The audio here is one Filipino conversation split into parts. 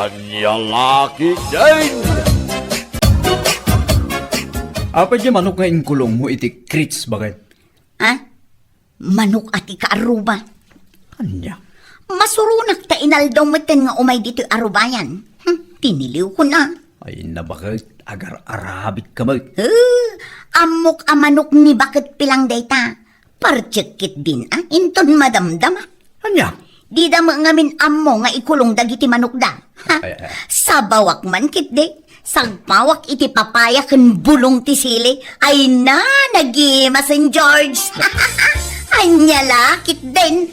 Anya laki din! Apa dyan manok nga inkulong mo iti krits bagay? Ha? Manok ati kaaruba. Anya? Masurunak ta inaldaw meten nga umay dito arubayan. Tiniliw ko na. Ay nabakit, agar arabit ka mag. Amok a manok ni bakit pilang dayta. Partsekit din inton madamdama. Anya? Di da ngamin ammo nga ikulong dagiti manok da. Ay. Sa bawak man kit de. Sagpawak iti papaya ken bulong ti sili. Ay na, nag-iima St. George. Anya lakit din.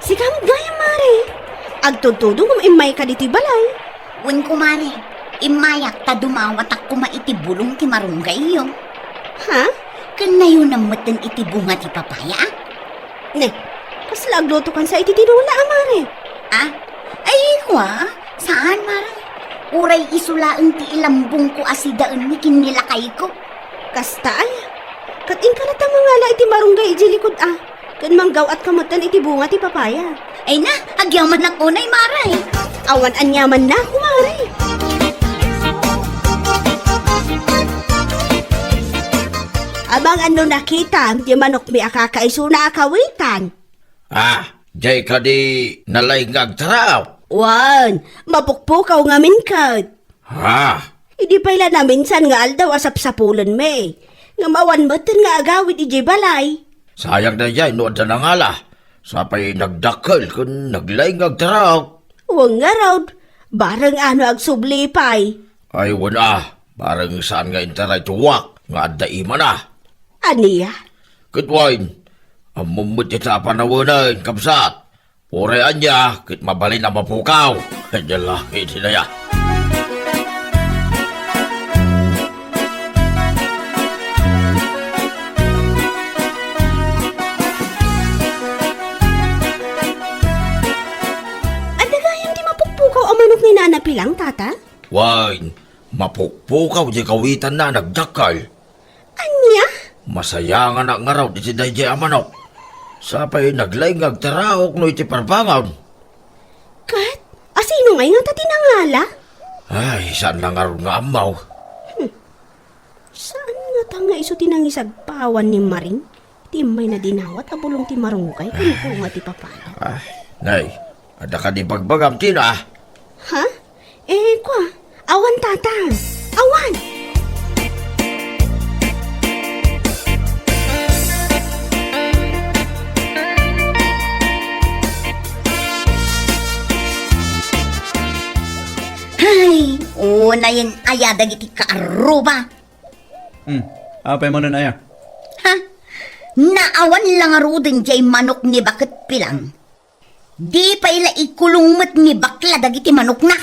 Sigamit gaya, Mare. Agtudtudong imay ka diti balay. Wen kumari, imayak ta dumawatak kuma iti bulong ti marunggay yo. Ha? Kanayo nang matan iti bunga ti papaya? Ne, kasla agluto kan sa iti tinula, Mare. Ay, kwa? Saan, Mara? Uray isulaang ti ilambong ko asidaan ni kinilakay ko. Kasta ay. Kating ka na tamangala iti marunggay iti likod Kan manggaw at kamatan iti bunga ti papaya. Ay na, agyaman na kunay, Maray. Awan anyaman na, Mare. Abang ano nakita, di manok mi akakaiso na akawitan. Jay ka di nalaingag taraw. Wan, mapukpukaw nga minkad. Hindi pala na minsan nga aldaw asap-sapulan me. Nga mawan matan nga agawid iji balay. Sayang na jay, nood na ngala. Sapay nagdakal kung naglaingag taraw. Huwag nga raw, barang ano agsublipay. Ay wala, parang saan nga interay tuwak, nga adaiman na. Aniya? Kitwain, ang mumut sa panawanan, kapsat. Urean niya, kit mabalin na mapukaw. Kanya laki sinaya. Manok ni nanapilang, tata? Wain, mapukpukaw di kawitan na nagdakal. Anya? Masaya nga na nga raw di si Dayjay amanok. Sapay naglaingag taraok no iti parbangon. Kat, asino ngay nga tatinangala? Ay, saan na nga ron nga amaw? Saan nga tanga iso tinangisagpawan ni Maring? Timay na dinawat abulong ti marunggay kung nga ti papaya. Ay, nay, ada ka di pagbagam tina. Ha? Kwa, awan tata. Awan! Ay, una yun ayadag iti kaaruba. Apay mo nun aya? Ha? Naawan lang arudin jay manok ni bakit pilang. Di pa ila ikulungmat ni bakla dagiti manok na.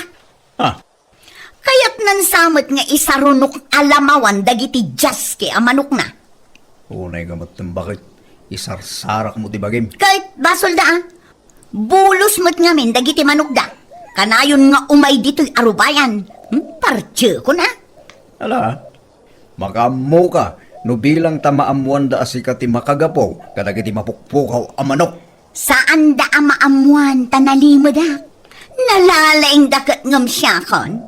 Kaya't nansamot nga isarunok alamawan dagiti jaske a manok na. Unay gamot ng bakit isarsarak mo ti bagim. Kahit basol da bulos mo't ngamin dagiti manok da. Kanayon nga umay dito'y arubayan. Partye ko na. Ala, makamo ka no bilang tamaamuan da asika ti makagapo kadagiti mapukpukaw a manok. Saan da maamuan tanalimo da? Nalalaing dakat ngam siya kon?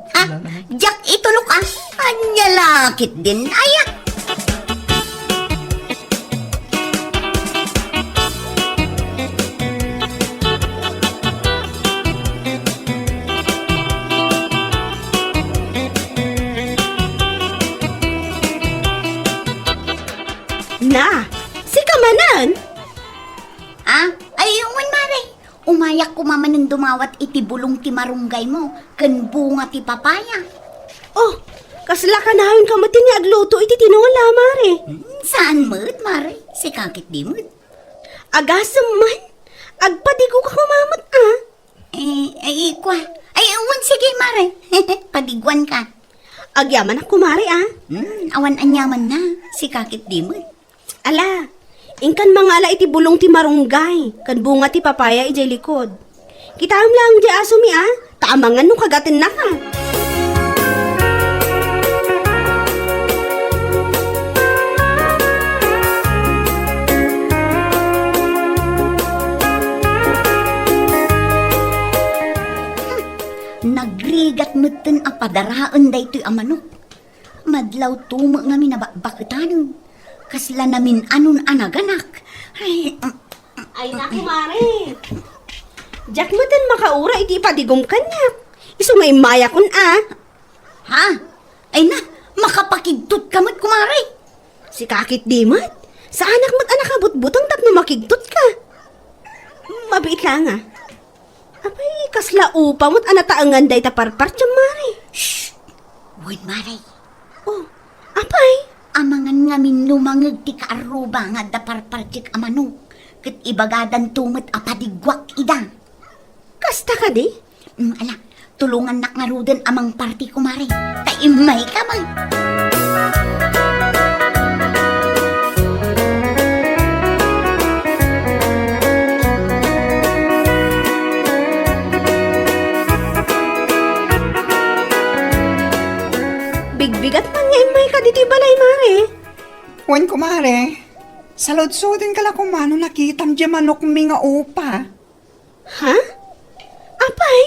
Jak itulok Anya lakit din aya. Na, si kamanan? Ayungan mare. Umayak ko mama nang dumawat iti bulong ti marunggay mo. Kan bunga ti papaya. Oh, kasla ka nahin ka matin ni agluto iti tinola, Mare. Saan mo't mare? Si kakit di mo't. Agasam man. Agpadigo ka kumamot, Kwa. Awan sige mare. Padigwan ka. Agyaman ako, Mare, Awan anyaman na. Si kakit di mo't. Ala, ingkan mangala iti bulong ti marunggay, kan bunga ti papaya ijay likod. Kitam lang di asumi tamangan nung kagatin na ka. Awan apadaraan da ito'y amanok. Madlaw tumo ngamin na bakitanon. Kasla namin anon anaganak. Ay naku, Mare. Jack mo din makaura, iti padigom kanyak. Isumay maya kun Ha? Ay na, makapakigtot kamot kumari. Si kakit di mat. Sa anak mo't anak abot-butang tapno makigtot ka. Mabait lang Apay, kasla upa mo't anataangan day taparpar tiyang Mare. Shh! Wait, Maray. Oh, apay? Amangan ngamin lumangag ti kaaruba nga daparpartik amanok. Kat ibagadan tumat apadigwak idang. Kasta ka di? Ala, tulungan nak nga ruden amang party kumari. Taimay ka man. Bigbigat man nga imay ka diti balay, Mare. Wan kumare, salod-sodin ka lang kung mano nakitam di manok mi nga upa. Ha? Apay?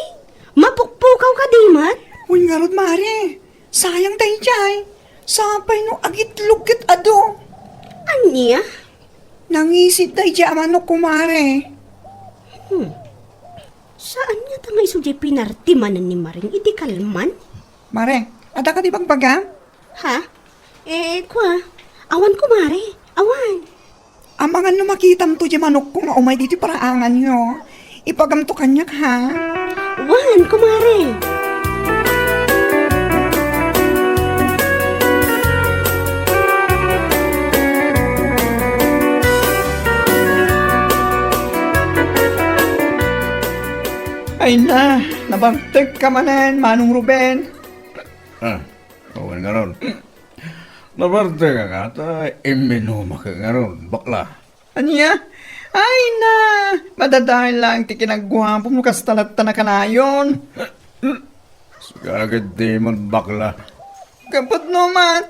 Mapukpukaw ka di mat? Wan nga rod mare, sayang tayo jay. Sapay no agit-lugit ado. Anya? Nangisit tayo di manok kumare. Saan niya tangay sujay pinartimanan ni Maring iti kalman? Mare, ada ka di bagbaga? Ha? Kwa? Awan ko, Mare. Awan. Amangan no makitam to di manok ko nga umay dito paraangan nyo. Ipagamto kanyak ha. Awan ko, Mare. Ay na, nabagtag ka manan, Manong Ruben. Kawan nga ron. Nabarte ka nga, ta iminuma ka nga ron, bakla. Anya? Ay na, madadahil lang ti kinagwapo mo kastalat na kanayon. Sagad di man bakla. Kapot naman,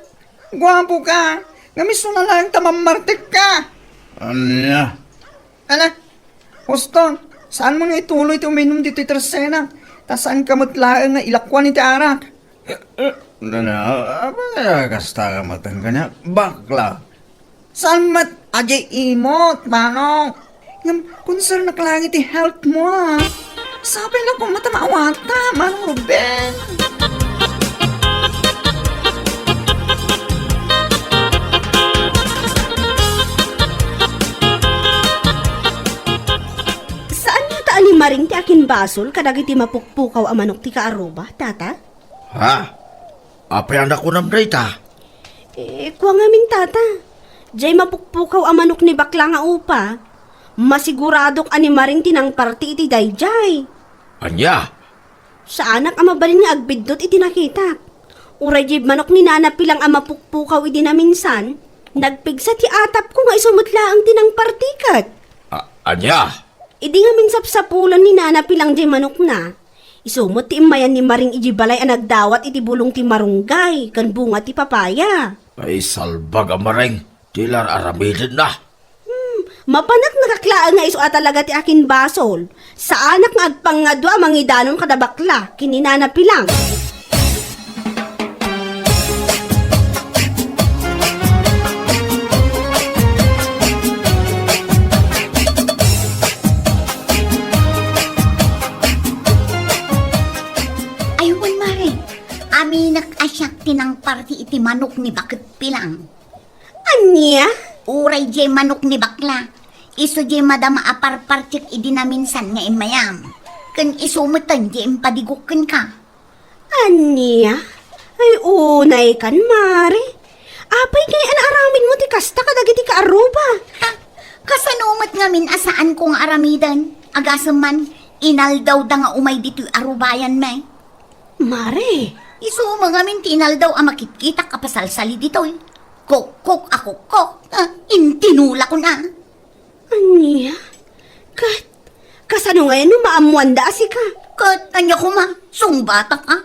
gwapo ka. Ngamiso na lang tamamartik ka. Anya? Ala, Huston, saan mo nga ituloy iti uminom dito itersena? Ta saan ka matlaan nga ilakwan iti arak? Apa kasta ka matang kanya, bakla. Saan mat ajay imot, manong? Ngam, concern na klang iti health mo ha. Sabi lang kung matamawata, Manong Ruben. Saan niya taan ni Maring ti akin basol kadagiti mapukpukaw a manok ti kaaruba, tata? Ha? Apay anak ko nam dayta? Kwa nga min tata. Jay mapukpukaw a manok ni bakla nga upa. Masiguradok ani Maring tinang parti iti dayjay. Anya? Sa anak ama balin nga agbidot iti nakita. Uray jay manok ni nanapilang ama pukpukaw iti na minsan. Nagpigsa ti atap ko nga isumutla ang tinang partikat. Anya? Idi nga min sapsapulan ni nanapilang jay manok na. Isumot ti imayan ni Maring iji balay ang nagdawat iti bulong ti marunggay kan bunga ti papaya. Ay salbag ang maring. Tilar aramidin na. Mapanak nakaklaan nga iso talaga ti akin basol. Sa anak nga agpangadwa mangidanon kada bakla kininanapilang. Aywan, Mare. Aminak asyak tinang party iti manok ni bakit pilang. Anya? Uray jay manok ni bakla. Iso jay madama aparpartik idi na minsan nga imayam. Kan isumutan jay impadigukkan ka. Anya? Ay unay kan, Mare. Apay kay anaaramin mo ti kasta kadagiti kaaruba. Ha? Kasanumat nga min asaan kong aramidan. Agasam man, inaldaw da nga umay dito'y arubayan may. Mare, Iso mga min tinaldaw ang makitkita kapasalsali dito'y. Kok ako kok. Intinula ko na. anya? Kasano ngayon no maamuanda si ka? Kanya ko ma, sungbata ka.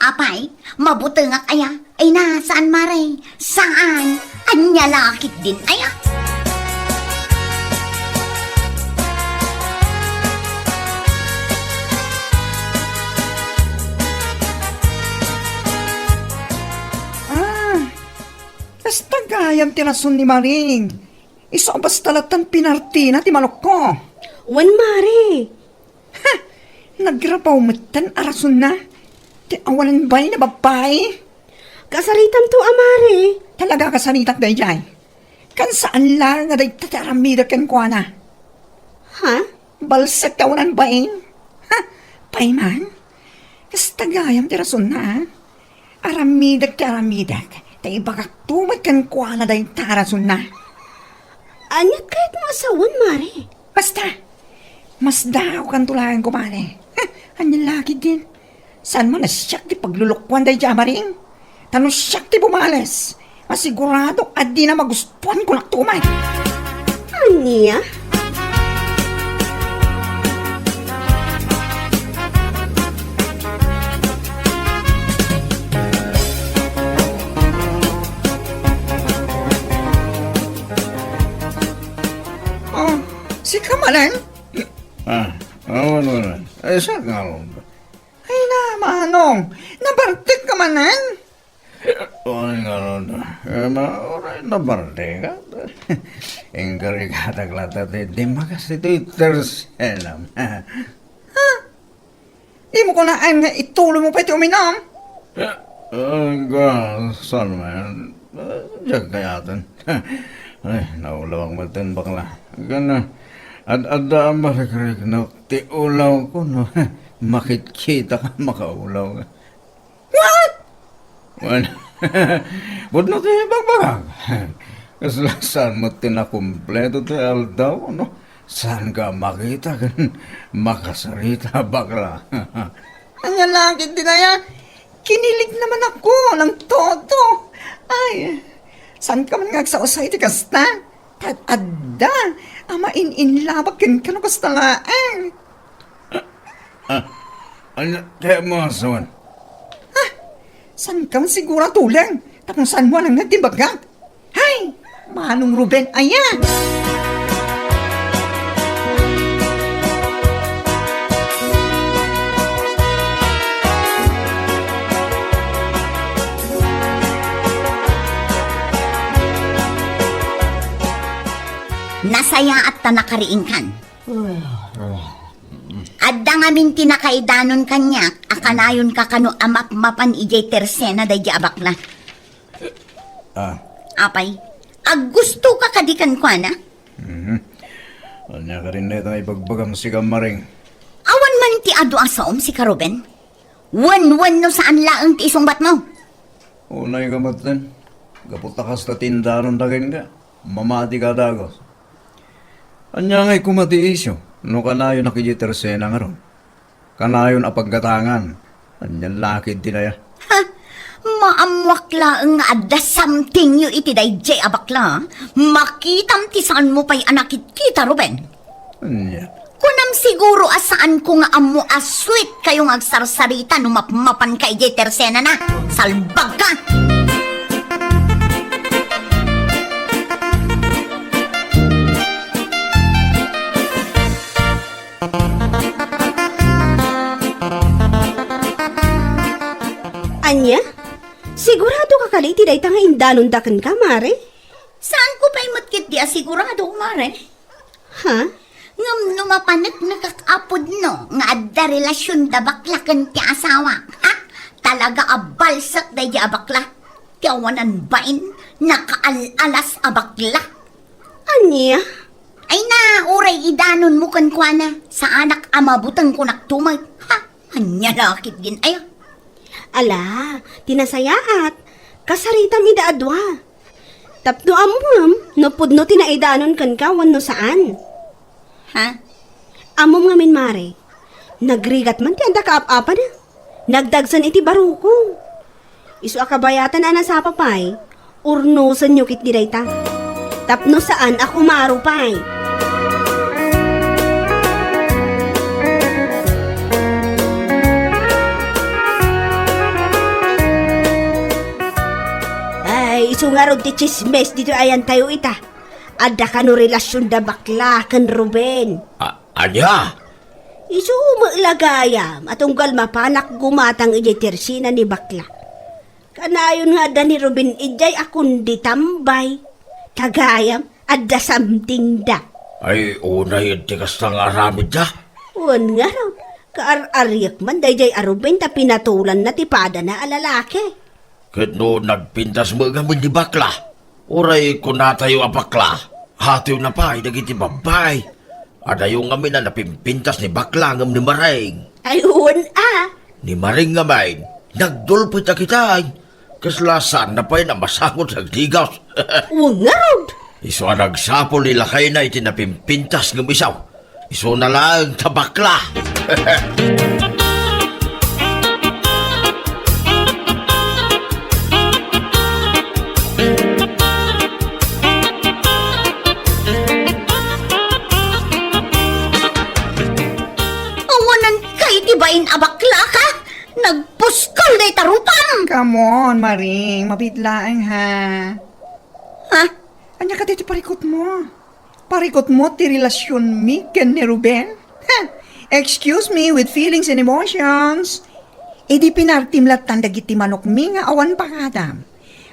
Apay, mabuti nga kaya. Ay na, saan Mare? Saan? Anya lakit din aya. Tagayam ti rason ni Maring. Iso abas talatan pinartina ti manok ko. Wan mare. Nagrapaw matan arason na. Ti awanan bay na babay. Kasaritam to amare. Talaga kasanitak day jay. Kan saan lang nga day tataramida ken kwa na. Ha? Balsak kawanan bay. Payman. Kas tagayam ti rason na. Aramidak ti aramidak. Tay bakak tumay ken kwa na day tarason na. Anyat kahit mo asawan mare. Basta, mas daw kan tulahan ko mare. Anyan lagi din. Saan mo nasyak di paglulukwan day jamaring? Tanong siyak ti bumales. Masigurado at di na magustuhan ko naktumay. Anya? Oh, si Kamalan? Ano na? Ay, saan nga ron? Ay na, manong. Nabartik ka manan? Ano nga ron? Oray na barte ka? Engkari ka taglata di makas ito itersenam. Di mo ko naan nga ituloy mo pa iti uminom? Saan man? Diyan kayatan. Ay, naulawang matan bakla. Gana, ad-adaan balik-rik na ti ulaw ko, no? Makikita ka makaulaw ka. What? Well, ba't na tayo bagbagag? Kasi saan mo tinakumpleto tayo aldaw, no? Saan ka makita kan makasarita bakla? Anya lagi din na yan. Kinilig naman ako ng todo. Ay, saan ka man ngagsausay ti kasta? Tad-adda, ama in-labag kin ka no kasta laan. Ano, kaya mo asawan? San ka man sigura tulang? Tapos saan mo nang nagtibagag? Hay! Manong Ruben, ayan! Nasaya at tanakariing kan. Adda ngamin tinakaidanon kanya, akanayon ka kano amap-mapan ijay tersena day abakla. Apay, gusto ka kadikan kwa na? Anya ka rin nito ibagbagam si Kamaring. Awan man ti ado asaom si Karuben. Wan-wan no saan laang ti isungbat mo. Unay ka matan. Kaputakas na tindaron dagin ka. Mamati ka dagos. Anya nga'y kumati isyo. No kanayon nakijitersena nga ron. Kanayon apagkatangan. Anyan lakid tinaya. Ha? Maamwakla nga adda something yu iti day jay abakla. Makitam ti saan mo pa'y anakit kita, Ruben. Anya. Kunam siguro asaan ko nga amo asweet kayong agsarsarita no mapmapan kay jay tersena na. Salbag ka! Anya? Sigurado ka kaliti day tanga indanon dakan ka, mare? Saan ko pa'y matkit di asigurado, Mare? Ha? Ngam numapanak nakakapod no, nga adda relasyon da bakla kan ti asawa. Ha? Talaga abalsak da di abakla. Tiawanan bain, nakaalas abakla. Anya? Ay na, uray idanon mo kan kwa na. Sa anak amabutang ko naktumay. Ha? Anya lakit gin ayo. Ala, tinasayaat. Kasaritam ida adwa. Tapno amom, no pudno tinaidanon kan ka, wano saan. Ha? Amom nga min mare. Nagrigat man ti anda kaap-apa na. Nagdagsan iti baruko. Isu akabayatan ana sa papay. Urnosan nyo kit dirayta. Tapno saan ako marupay. Ay, isu nga ron ti chismes dito ayan tayo ita. Ada ka no relasyon da bakla kan Ruben. Anya? Isu mailagayam at unggal mapanak gumatang iti tersina ni bakla. Kanayon nga da ni Ruben ijay akong ditambay. Kagayam at da something da. Ay, unay yung tikas ng aramid da. Uwan nga raw, kaar-aryak man dayjay Ruben ta pinatulan na tipada na alalaki. Kahit no nagpintas mo gamin di bakla. Uray kung natayo ang bakla, hatiw na pa, dagiti babay. Adayo nga min na napimpintas ni bakla ngam ni Maring. Ay uwan Ni Maring nga main, nagdulpit na kita. Kaslasan na pa'y namasangot sa digaw. uwan nga raw. Iso ang nagsapol nila kayo na itinapimpintas ng isaw. Iso na lang tabakla. Awanan kay tibain abakla ka. Nagpuskol na tarupang. Come on, Maring. Mabitlaang ha. Ha? Anya ka dito parikot mo. Parikot mo ti relasyon mi ken ni Ruben. Ha? Excuse me with feelings and emotions. E di pinartimlat tandag iti manok mi nga awan pakadam.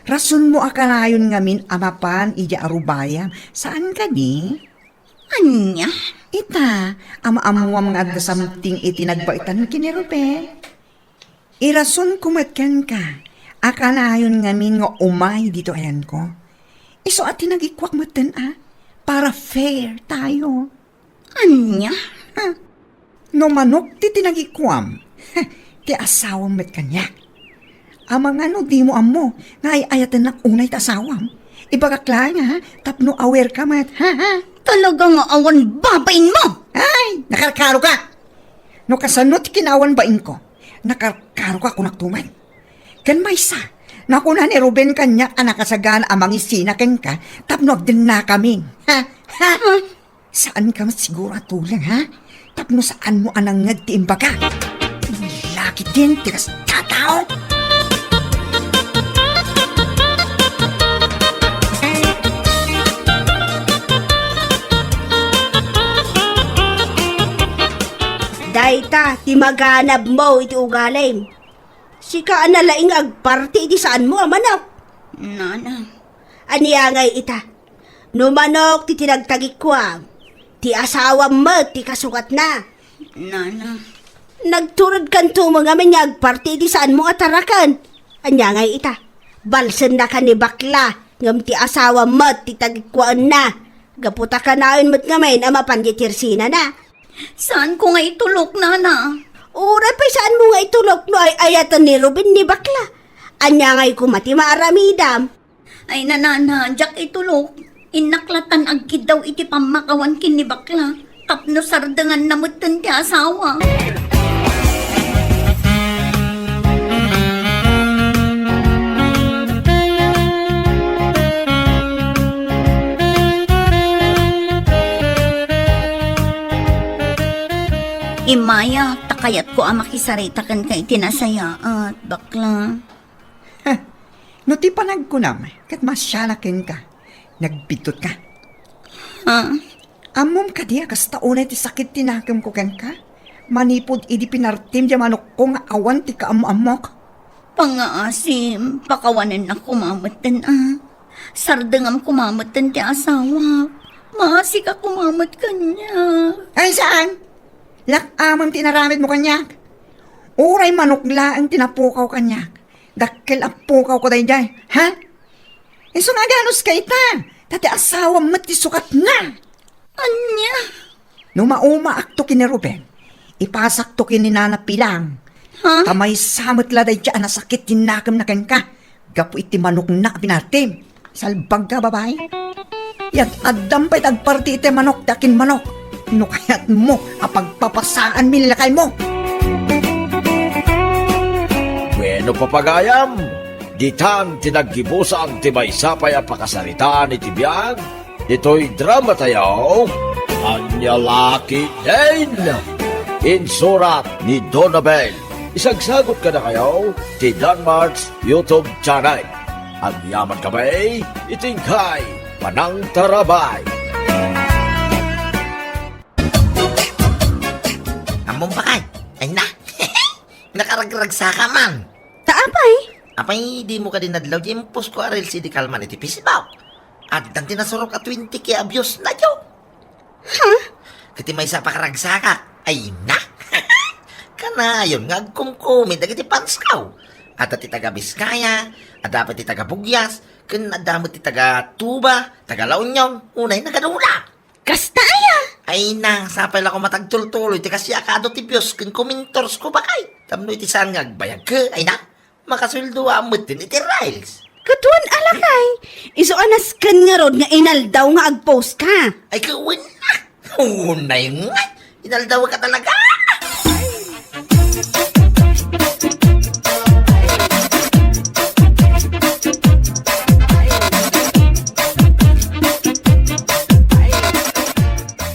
Rason mo akalayon nga min amapan ija arubaya. Saan ka ni? Anya? Ita, ama-amuam nga agasamting iti nagbaitan kini Ruben. Irason kumatkan ka. Akalayon nga min nga umay dito ayan ko. Iso at tinagikwak mo para fair tayo. Anya? No manok ti tinagikwam, ti asawam met kanya. Amang ano di mo amo, nga ay ayatan na unay ta asawam. Ibagakla nga, tapno aware ka mat, ha? Talaga nga awan babain mo. Ay, nakarkaro ka. No kasanot kinawan bain ko, nakarkaro ka kung naktuman. Kan may sa, nakuna ni Ruben kanya anak kasagaan amang isina ken ka, tapno din na kami. Ha? Ha? Saan ka masiguro tulang, ha? Tapno saan mo anang nagtiimba ka? Laki din, tigas tatao. Dayta, ti maganab mo iti ugalim. Sika analaing agparti iti saan mo, manok. Nana. Aniya ngay ita. No manok ti tinagtagikwam. Ti asawa mo ti kasukat na. Nana. Nagturod kan mga nga agparti iti saan mo atarakan. Anya ngay ita. Balsen na ka ni bakla. Ngam ti asawa mo ti tagikwaan na. Gaputa ka naon mo't ngamin ama panditirsina na. Saan ko nga itulok, Nana? Ura pa saan mo nga itulok no ay ayatan ni Ruben ni bakla. Anya ngay kumati maaramidam. Ay, Nanana, jak itulok. Inaklatan agkid daw iti pamakawan kin ni bakla. Tapno sardangan namutan ti asawa. Imaya, takayat ko makisarita kan kay tinasaya at bakla. No ti panagkunam, kat masyalakin ka. Nagbitot ka. Ha? Amom ka diya, kas taunay ti sakit tinakam ko ken ka. Manipod idi pinartim di manok ko nga awan ti kaamamok. Pangaasim, pakawanan na kumamatan Sardangam kumamatan ti asawa. Maasi ka kumamat kanya. Ay saan? Lakamang tinaramid mo kanyak. Uray manok laang tinapukaw kanyak. Dakkel ang pukaw ko tayo dyan. Ha? Iso nga ganos ka ita. Tati asawa mo ti sukat na. Anya? No mauma akto kini Ruben. Ipasak to kini Nana Pilang. Ha? Kamay samot laday dyan na sakit tinakam na ken ka. Gapu iti manok na pinatim. Salbag ka babae. Yat addam pa'y tagparti iti manok dakin manok. No kayat mo apagpapasaan milakay mo. Bueno papagayam, ditang tinaggibusan ti maysapay ang pakasaritaan ni Tibiyang. Ito'y drama tayo. Anyalaki din. Insurat ni Donabel. Isagsagot ka na kayo ti Danmarks YouTube channel. Ang yaman kamay, itingkay, panang tarabay. Among bakay. Ay na. Nakaragragsa ka man. Taapay, Apay, di mo ka din nadlaw, di mo post ko aril si di kalman iti pisibaw. At dan tinasurok at 20 kaya abuse na jo. Kati may sa pakaragsaka, ay na. Kanayon, nga kumkumid, dagiti panskaw. At ti taga Biskaya, at dapat ti taga Bugyas, kan adamot ti taga Tuba, taga La Union, unay nagadula. Kastaya! Ay na, sapay lang ko matagtultuloy, ti kasyakado ti Diyos, kan kumintors ko bakay. Tamno iti saan nga agbayag ka, ay na, makasuldo amot din iti Riles. Katuan alakay. Iso anas kan nga rod nga inaldaw nga agpost ka. Ay kawin na, unay nga, inaldaw ka talaga.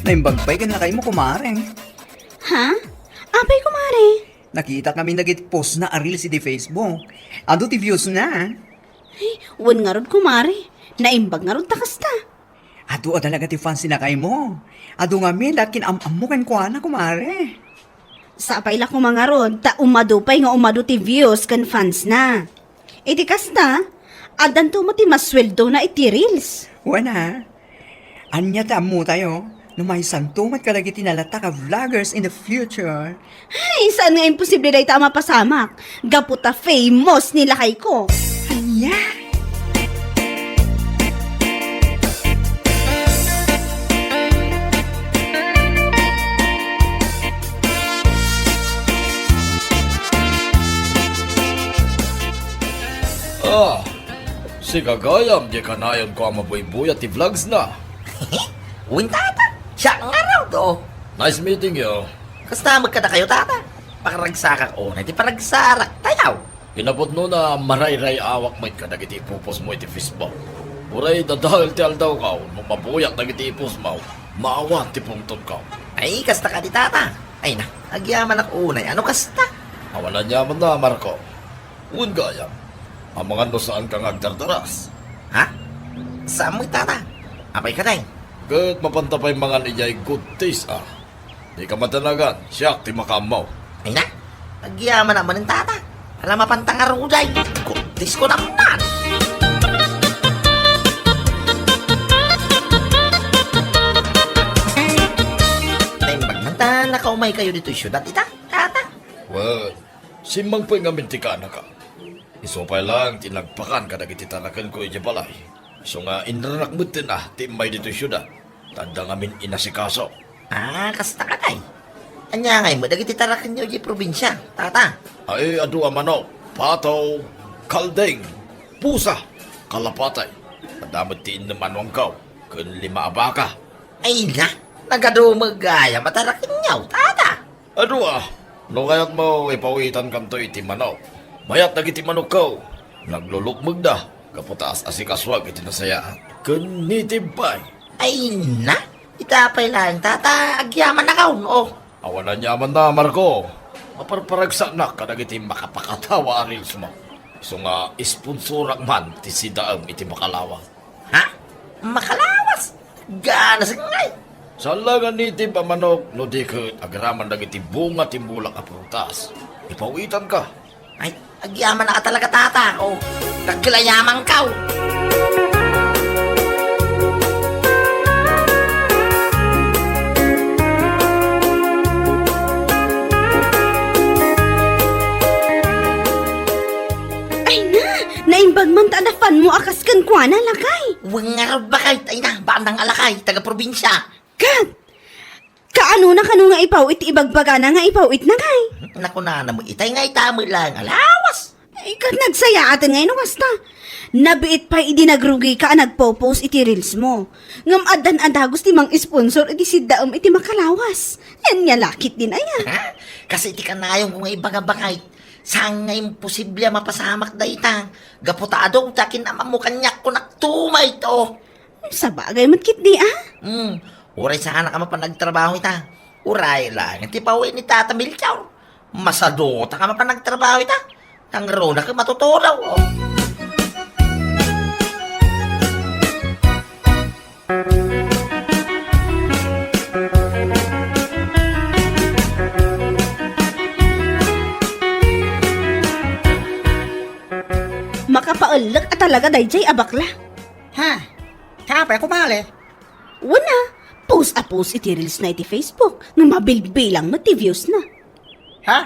Naimbagbay ka na kayo mo, kumare. Ha? Apay kumare. Nakita kami nag-post na aril si di Facebook. Ado ti views na. Wan nga rod kumare. Naimbag nga rod takasta. Ado talaga ti fans na kayo mo. Ado nga mi, lakin amukan ko na, kumare. Sapay la ko mga rod, ta umadupay nga umado ti views kan fans na. Iti kasta, adan to mo ti masweldo na iti reels. Wana. Anya mo tayo. Numay santumat ka lagi tinalata ka vloggers in the future. Ay, saan nga imposible na ita mapasamak? Gaputa famous nila kay ko. Anya? Si Kagayam, di kanayon ko ang mabuy-buy at vlogs na. Uwin tata, siya nga raw do. Nice meeting you. Kasta magkada kayo tata. Pakaragsakak o na iti paragsarak tayaw. Inabot no na maray-ray awak may kadagiti pupos mo iti Facebook. Uray dadahil ti aldaw ka, nung mabuyak dagiti ipos mo, maawan ti pungton ka. Ay, kasta ka di tata. Ay na, agyaman ako unay. Ano kasta? Awalan niya man na, Marco. Un gayam, ang mga no saan kang agdardaras. Ha? Saan mo'y tata? Apay ka day. Kat mapantapay mga niya'y good taste ah. Di ka matanagan, siyak ti makamaw. Ay na, agyaman naman ng tata. Alam mapantang aruday. Kutis ko naman. Naimbag man ta, nakaumay kayo dito yung syudad ita, tata. Well, simang po'y nga mintikana ka. Isupay lang, tinagpakan ka nagiti tanakan ko iti balay. So nga, inranak mo tin ah, timay dito syudad. Tanda nga min inasikaso. Ah, kasta ka day. Anya ngay mo, dagiti tarakan nyo yung probinsya, tata. Ay, adu amano, pataw, kaldeng, pusa, kalapatay. Madamot tiin naman wang kaw, kun lima abaka. Ay na, nagadumagaya, matarakan nyo, tata. Adu ah, no kayat mo ipawitan kanto iti manok. Mayat nagiti manok kaw, naglulukmag na, kaputaas asikaswag iti nasaya. Kun nitibay. Ay na, itapay lang, tata, agyaman na kaw, no. Awalan niya man na, Marco. Maparparagsak na kadagiti makapakatawa arils mo. So nga, isponsorak man ti sidaam iti makalawa. Ha? Makalawas? Gana sa ngay. Salagan ni ti pamanok, no di ka agraman dagiti bunga timbulak a prutas. Ipawitan ka. Ay, agyaman na ka talaga, tata. O, kagilayaman kaw. Ay na, naimbag man ta na fan mo akas kan kwa na lakay. Wangarap ba kayo? Ay na, bandang alakay, taga-probinsya. Kat, kaano na kano nga ipawit ibagbaga na nga ipawit na kay. Naku na mo, itay nga itamo lang, alawas. Ay kat nagsaya atin ngayon basta. Nabiit pa idi nagrugi ka nagpo-post iti reels mo. Ngam adan adagos ti mang sponsor iti sidaam iti makalawas. Yan nga lakit din aya. Ha? Kasi iti kanayong kung ibagabakay, saan nga imposible mapasamak da ita. Gaputado, takin naman mo kanyak ko nagtumay to. Sa bagay matkit di ah. Uray sana ka mapanagtrabaho ita. Uray lang, iti pauwi ni Tata Milchaw. Masadota ka mapanagtrabaho ita. Ang rona ka matutulaw. Oh. Makapaalak at talaga dayjay abakla. Ha? Kapay ko mali. Wana, post a post iti reels na iti Facebook nga mabilbilang mati views na. Ha?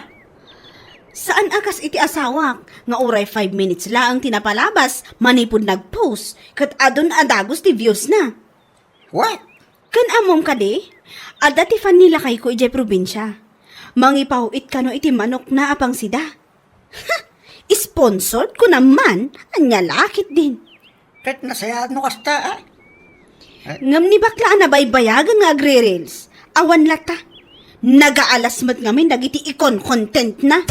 Saan akas iti asawak nga oray 5 minutes lang tinapalabas manipod nag-post kat adon adagos ti views na. What? Kan amom ka di? Adda ti fan nila kay ko ijay probinsya. Mangipawit kano iti manok na apang sida. Sponsored ko naman, anya lakit din. Kahit nasayad no kasta, Ngam ni bakla na baybayagan nga agre-reels. Awan lata. Nagaalas mat ngamin dagiti ikon content na.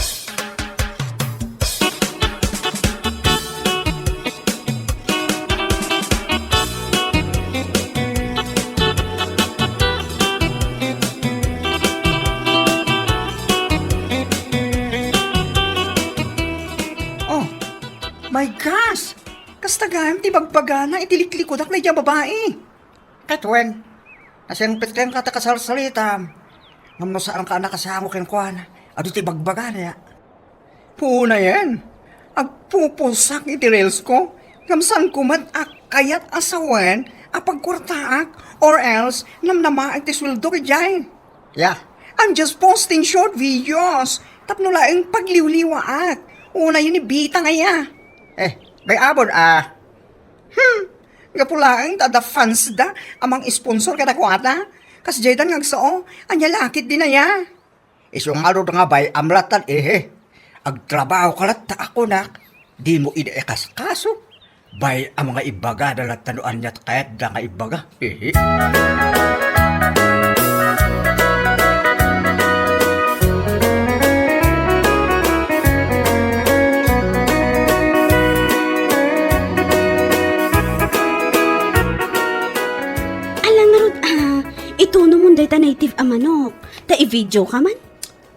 Oh, my gosh! Kasta gayam ti bagbagana itiliklikod ak na dyan babae. Katwen, nasiyang pitken ka ta kasalsalita. Ngam no saan ka nakasango ken kuan. Ado ti bagbagana ya. Puna yan. Agpupusak iti reels ko. Ngam saan kumat kayat asawen apagkwartaak or else namnamaak ti sweldo ki dyan. Yeah. I'm just posting short videos. Tapno laing pagliwliwaak. Una yun ni Bita ngaya. May abon Gapulaang tada fans da amang sponsor kada kwata. Kas jaydan ngagsao, anya lakit din na ya. Isong aro nga bay amlatan agtrabaho kalat ta ako na. Di mo ideekas kaso. Bay ang mga ibaga dalat tanuan niya't kahit da nga ibaga. Ituno mo day ta native a manok. Ta i-video ka man?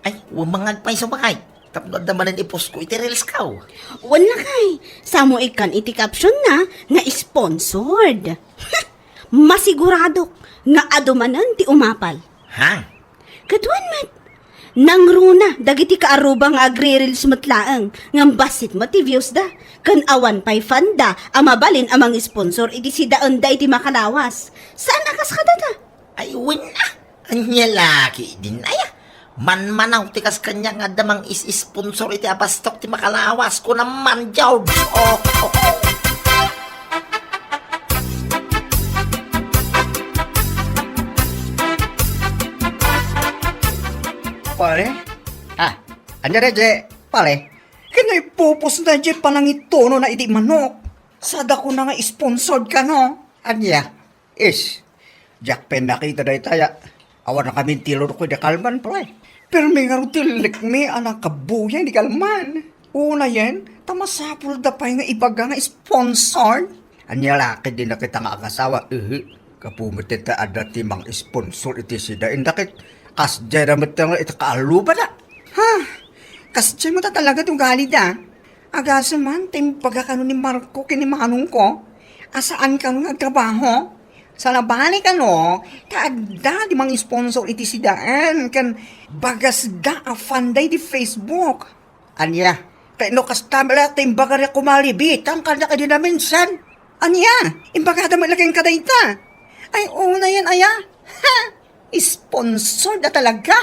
Ay, umangag pa sa bakay. Tapos naman i-post ko iti reels ka. Wala kay. Samo ikan iti caption na nga sponsored. Masigurado nga adumanan ti umapal. Ha? Katuan mat. Nangruna dagiti kaaruba nga agre-reels matlaang ngam basit mati views da. Kan awan pay fanda amabalin amang sponsor iti sidaan da iti makalawas. Saan akas ka data? Ay, win na. Anya laki din ay. Man-manaw tikas kanya nga damang is-sponsor iti abastok ti makalawas ko naman, George. Pare? Anya reje, pare? Kinay pupos na je panang itono na iti manok. Sada ko na nga sponsored ka no? Anya? Jack pen nakita dahi taya. Awan na kami tilor ko di kalman, pare. Pero may nga tilik mi anak kabuya di kalman. Una yan, tamasapul da pa nga ibaga nga sponsored. Anya laki din na kita nga akasawa. Kapumitit ta ada timang sponsor iti sida. Indakit, kas jera nga iti kaaluba na. Kas jera mo ta talaga itong gali da. Agasa man, timpaga ka ni Marco kinimanong ko. Asaan ka nung nagtrabaho? Sa labani ka no, kaagda di mga sponsor iti sidaan, kan bagas da a fanday di Facebook. Anya, kaya no kastamela timbaga rin kumalibit, ang kanya ka din na minsan. Anya, imbaga da malagay kadayta. Ay, una yan, aya. Sponsor na talaga.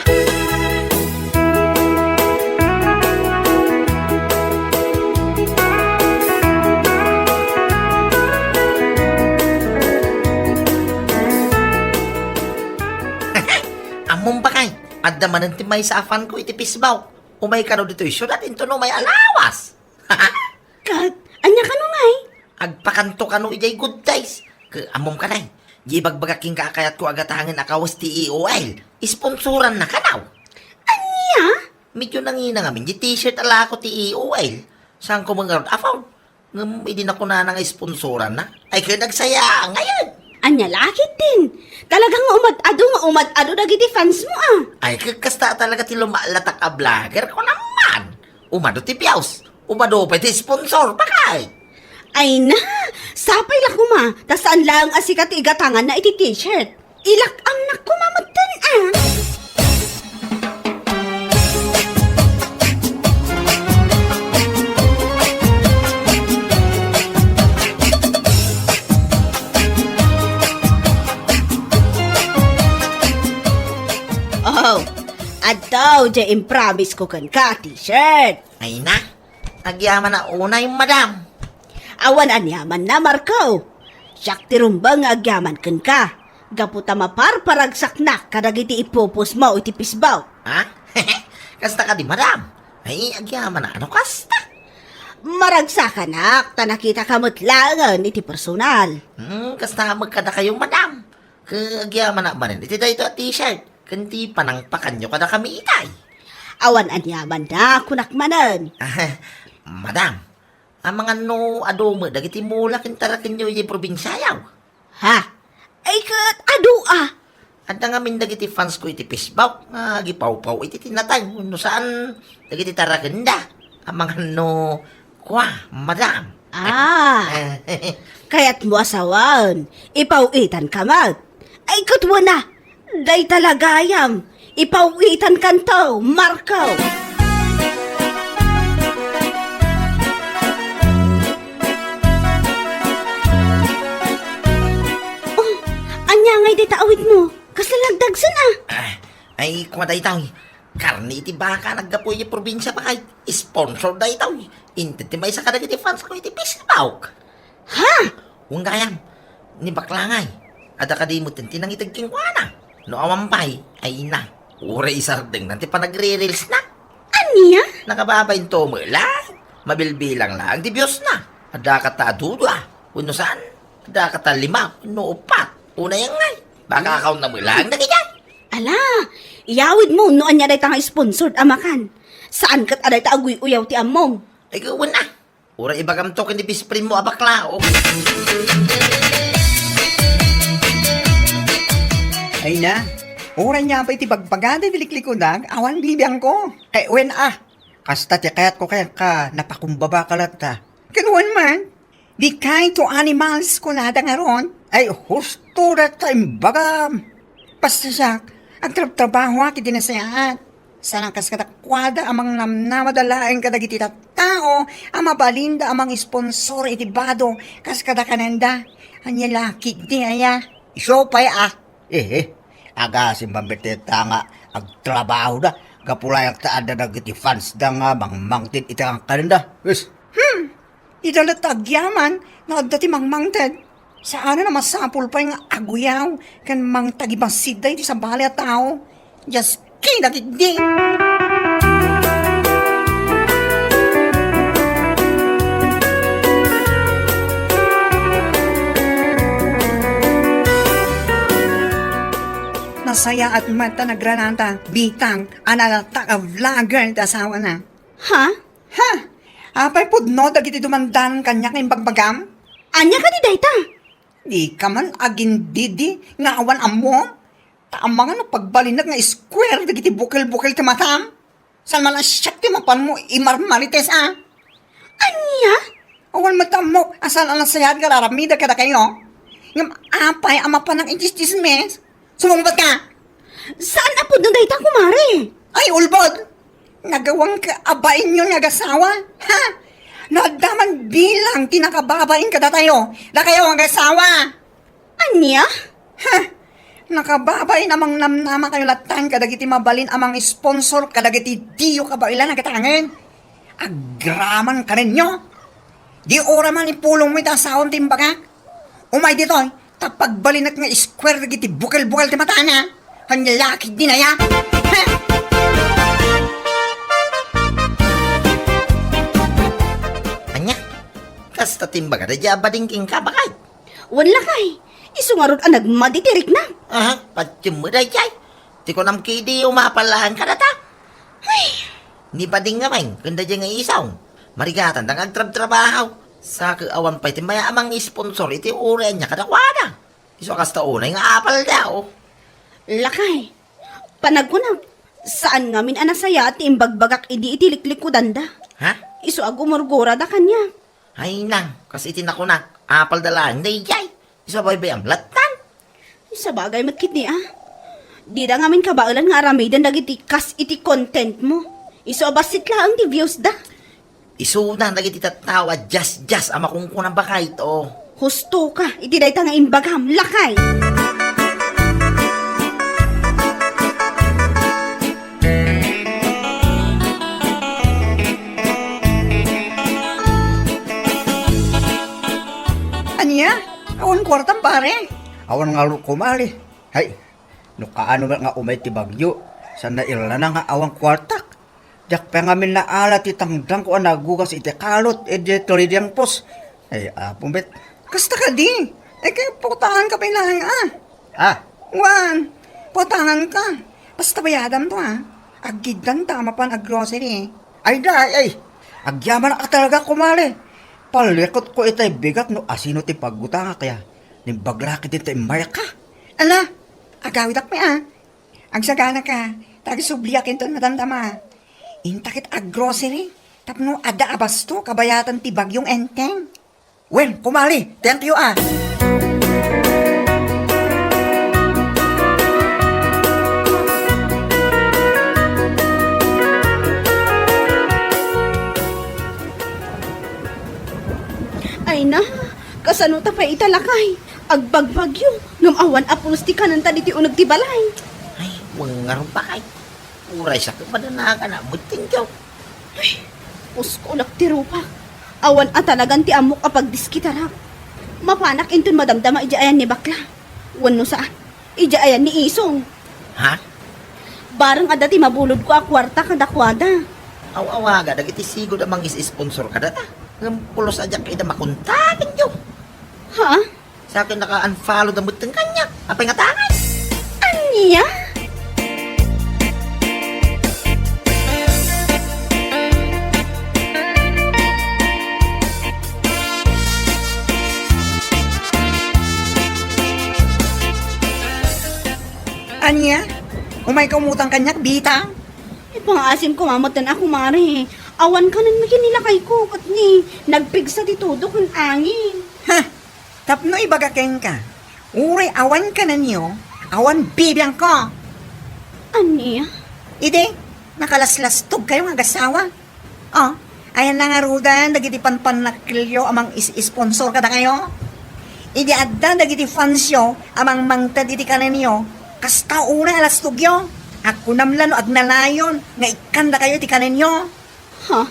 Among bakay, adda man ti may sa afan ko iti pisbaw. Umay ka no dito isyo natin to no may alawas. Kat, anya ka nung ay? Agpakanto ka no ijay good days. Among ka nay, gibagbagaking kakayat ko agatangin akawas ti EOL. Sponsoran na ka naw. Anya? Medyo nangina nga min, di t-shirt ala ako ti EOL. Saan ko mga afaw? Hindi na ko na nang sponsoran na. Ay kayo nagsaya ngayon. Anya lakit din. Talagang umad-ado dagiti fans mo Ay, kasta talaga ti lumalatak a vlogger ko naman. Umado ti piyaws. Umado pa ti sponsor, bakay. Ay na, sapay la kuma. Tas saan lang asikat igatangan na iti t-shirt. Ilak ang nakumamatan Adaw, jay impromise ko kan ka, t-shirt. Ay na, agyaman na una yung madam. Awan anyaman na, Marco. Siyak tirumbang agyaman kan ka. Gaputa maparparagsak na kadagiti ipupos mo iti pisbaw. Ha? Kasta ka di madam. Ay, agyaman na ano kasta? Maragsak anak, tanakita kamutlangan iti personal. Kasta nga magkada kayong madam. Agyaman na manin, iti dahito at t-shirt. Kanti panangpakan nyo kada kami itay. Awan anyaman na, kunakmanan. Madam, ang mga no adomo, dagiti mula kintarakin nyo yung probinsyayaw. Ha? Ay kat, adu ah. At nga min dagiti fans ko iti pisbaw, gipaw-paw iti tinatay, no saan dagiti tarakin da. Ang mga no, madam. Ah, kaya't mo asawan, ipawitan ka mat. Ay katwa na, day talagayam, ipawitan kanto, Marco. Oh, anya ngay di taawit mo, kasalagdagsan ah. Ay, kumaday tao, karni iti baka naggapoy yung probinsya pa kahit sponsor da itaw. Inti ti may sa kadagiti fans ko iti pisbaw. Ha? Kung gayam, ni baklangay, ada ka di mo tintinang itagking wana. No awampay, ay na, ure isardeng nanti pa nagre-reels na. Anya? Nakababayin to mo lang, mabilbilang lang, di Diyos na. Ada ka ta dudwa, uno saan, ada ka ta lima, uno upat, una yang ngay. Baka account na mo lang na ganyan. Ala, iyawid mo no anya day tanga sponsored amakan. Saan kat aday ta aguy uyaw ti among? Ay gawin na, ura ibagam to kindi bisprin mo abaklao. Ay na, oran niya pa iti bagbagada dilikliko na, awan bibiyang ko. Kay wen kasta ti kayat ko kaya ka napakumbaba ka lang ta. Kanuan man, di kind to animals ko na nga ron, ay husto na tayong bagam. Basta siya, ang trabaho aki dinasayaan. Sarang kas katakwada amang namnamadalain kadagiti tao, ang mabalinda amang sponsor iti bado, kas kadakananda, anya laki di aya. Iso pa aga simbambete nga agtrabaho da, kapulay ang taada nagiti fans da nga mangmangtin iti ang kananda. Yes. Idalat agyaman, na dati mangmangtin. Saan na masapul pa yung aguyaw, kan mang tagibang siday di sa bali at tao. Just kinagigdi. Nasaya at mata nagrananta, bitang, analata ka vlogger at asawa na. Ha? Ha? Apay pudno, dagiti dumandan kanya kayong bagbagam? Anya ka di dayta? Di ka man agin didi, nga awan amo. Tama nga no pagbalinag nga square, dagiti bukil-bukil ti matam. Saan man ang siyak ti mapan mo, imarmarites Anya? Awan matamok, asan ang nasayad ka raramida kada kayo? Ngam apay, ama pa ng intis-tismes. Sumumbat ka! Saan apod ng dayta kumare? Ay, ulbod! Nagawang ka abain nyo nagasawa? Ha? Nadaman bilang tinakababain ka da tayo. Da kayo ang gasawa. Anya? Ha? Nakababay namang namnama kayo latan kadagiti mabalin amang sponsor kadagiti diyo kabailan nagatangin. Agraman ka rin nyo. Di ora man ipulong mo itasawang timbagak. Umay ditoy, tapagbalinat nga square dagiti bukal-bukal ti matana. Hanlalaki din na ya. Ha? Anya, kasta timbaga da jabadingking ka bakay. Wala kay. Isungarod ang nagmaditirik na. Aha, patyum mo da jay. Ti ko nam kidi umapalahan ka data. Ni pading nga man, kanda dyan nga isaw. Marigatan dang agtrab-trabaho. Sa kaawan pa iti maya amang sponsor iti ure niya kadakwada. Iso kasta unay nga apal daw. Lakay. Panagkunang. Saan ngamin anasaya at imbagbagak idi itiliklik ko danda. Ha? Iso agumurgura da kanya. Ay nang, kasi tinakunak. Apal dalaan, day jay. Iso bay am latan. Sa bagay matkit ni Di da ngamin kabailan nga aramidan dagiti kas iti content mo. Iso abasit lang di views da. Iso na nagiti tatawa, just ama kung kunang bakay ito. Husto ka, iti dayta nga imbagam, lakay. Anya? Awan kwartang pare. Awan nga kumali. Hay, no kaano nga umay ti bagyo. Sana ila na nga awang kwartak. Jak pa nga min na alat itangdang ko nagugas iti kalot edi toridyang pos. Ay, pumbet. Kasta ka di. Kaya putangan ka pa lang Ah, Wan, putangan ka. Basta bayadam to Agidan tama pan ag-grocery. ay day, agyaman ka talaga kumali. Palikot ko itay bigat no asino ti paggutanga kaya. Nimbaglaki din tayo mayak ka. Ala, agawid ak pa Agsagana ka. Tagi-subliakin to matandama. Intakit ag-grocery. Tapno ada abasto kabayatan ti bagyong enteng. Wen, kumali, thank you Ay na, kasano ta pa italakay. Agbagbagyo, ngamawan apulos ti kanan tadi ti unag ti balay. Ay, wangar pa kay. Uray sa kapadanaga na, buting yaw. Pusko ulak ti rupa. Awan at talagang ti amok apag diskitarap. Mapanak inton madamdama ijaayan ni bakla. Wano saan? Ijaayan ni Isong. Ha? Barang ada ti mabulod ko a kwarta kadakwada. Aw-awaga, dagiti sigod amang is-sponsor ka data. Ng pulos adyak kayo na makuntakin yun. Ha? Sa akin naka-unfollow na butang kanya. Apay nga tangan. Anya? Anya? Umay ka umutang kanyak, bita? Ipangasim ko mamatan ako mare. Awan ka nan makinilakay ko. At ni nagpigsa ti todo kung angin. Ha? Tapno ibagakeng ka. Uri awan ka na niyo. Awan bibiyang ko. Anya? Ide, nakalaslastog kayo nga gasawa. Oh, ayan na nga rudan, dagiti panpan na kilyo amang is-sponsor ka na kayo. Ide adda dagiti fansyo amang mangtad iti kanan niyo. Kasta una alastog yo. Ako namlan o agnalayon nga ikanda kayo iti kanan niyo. Ha?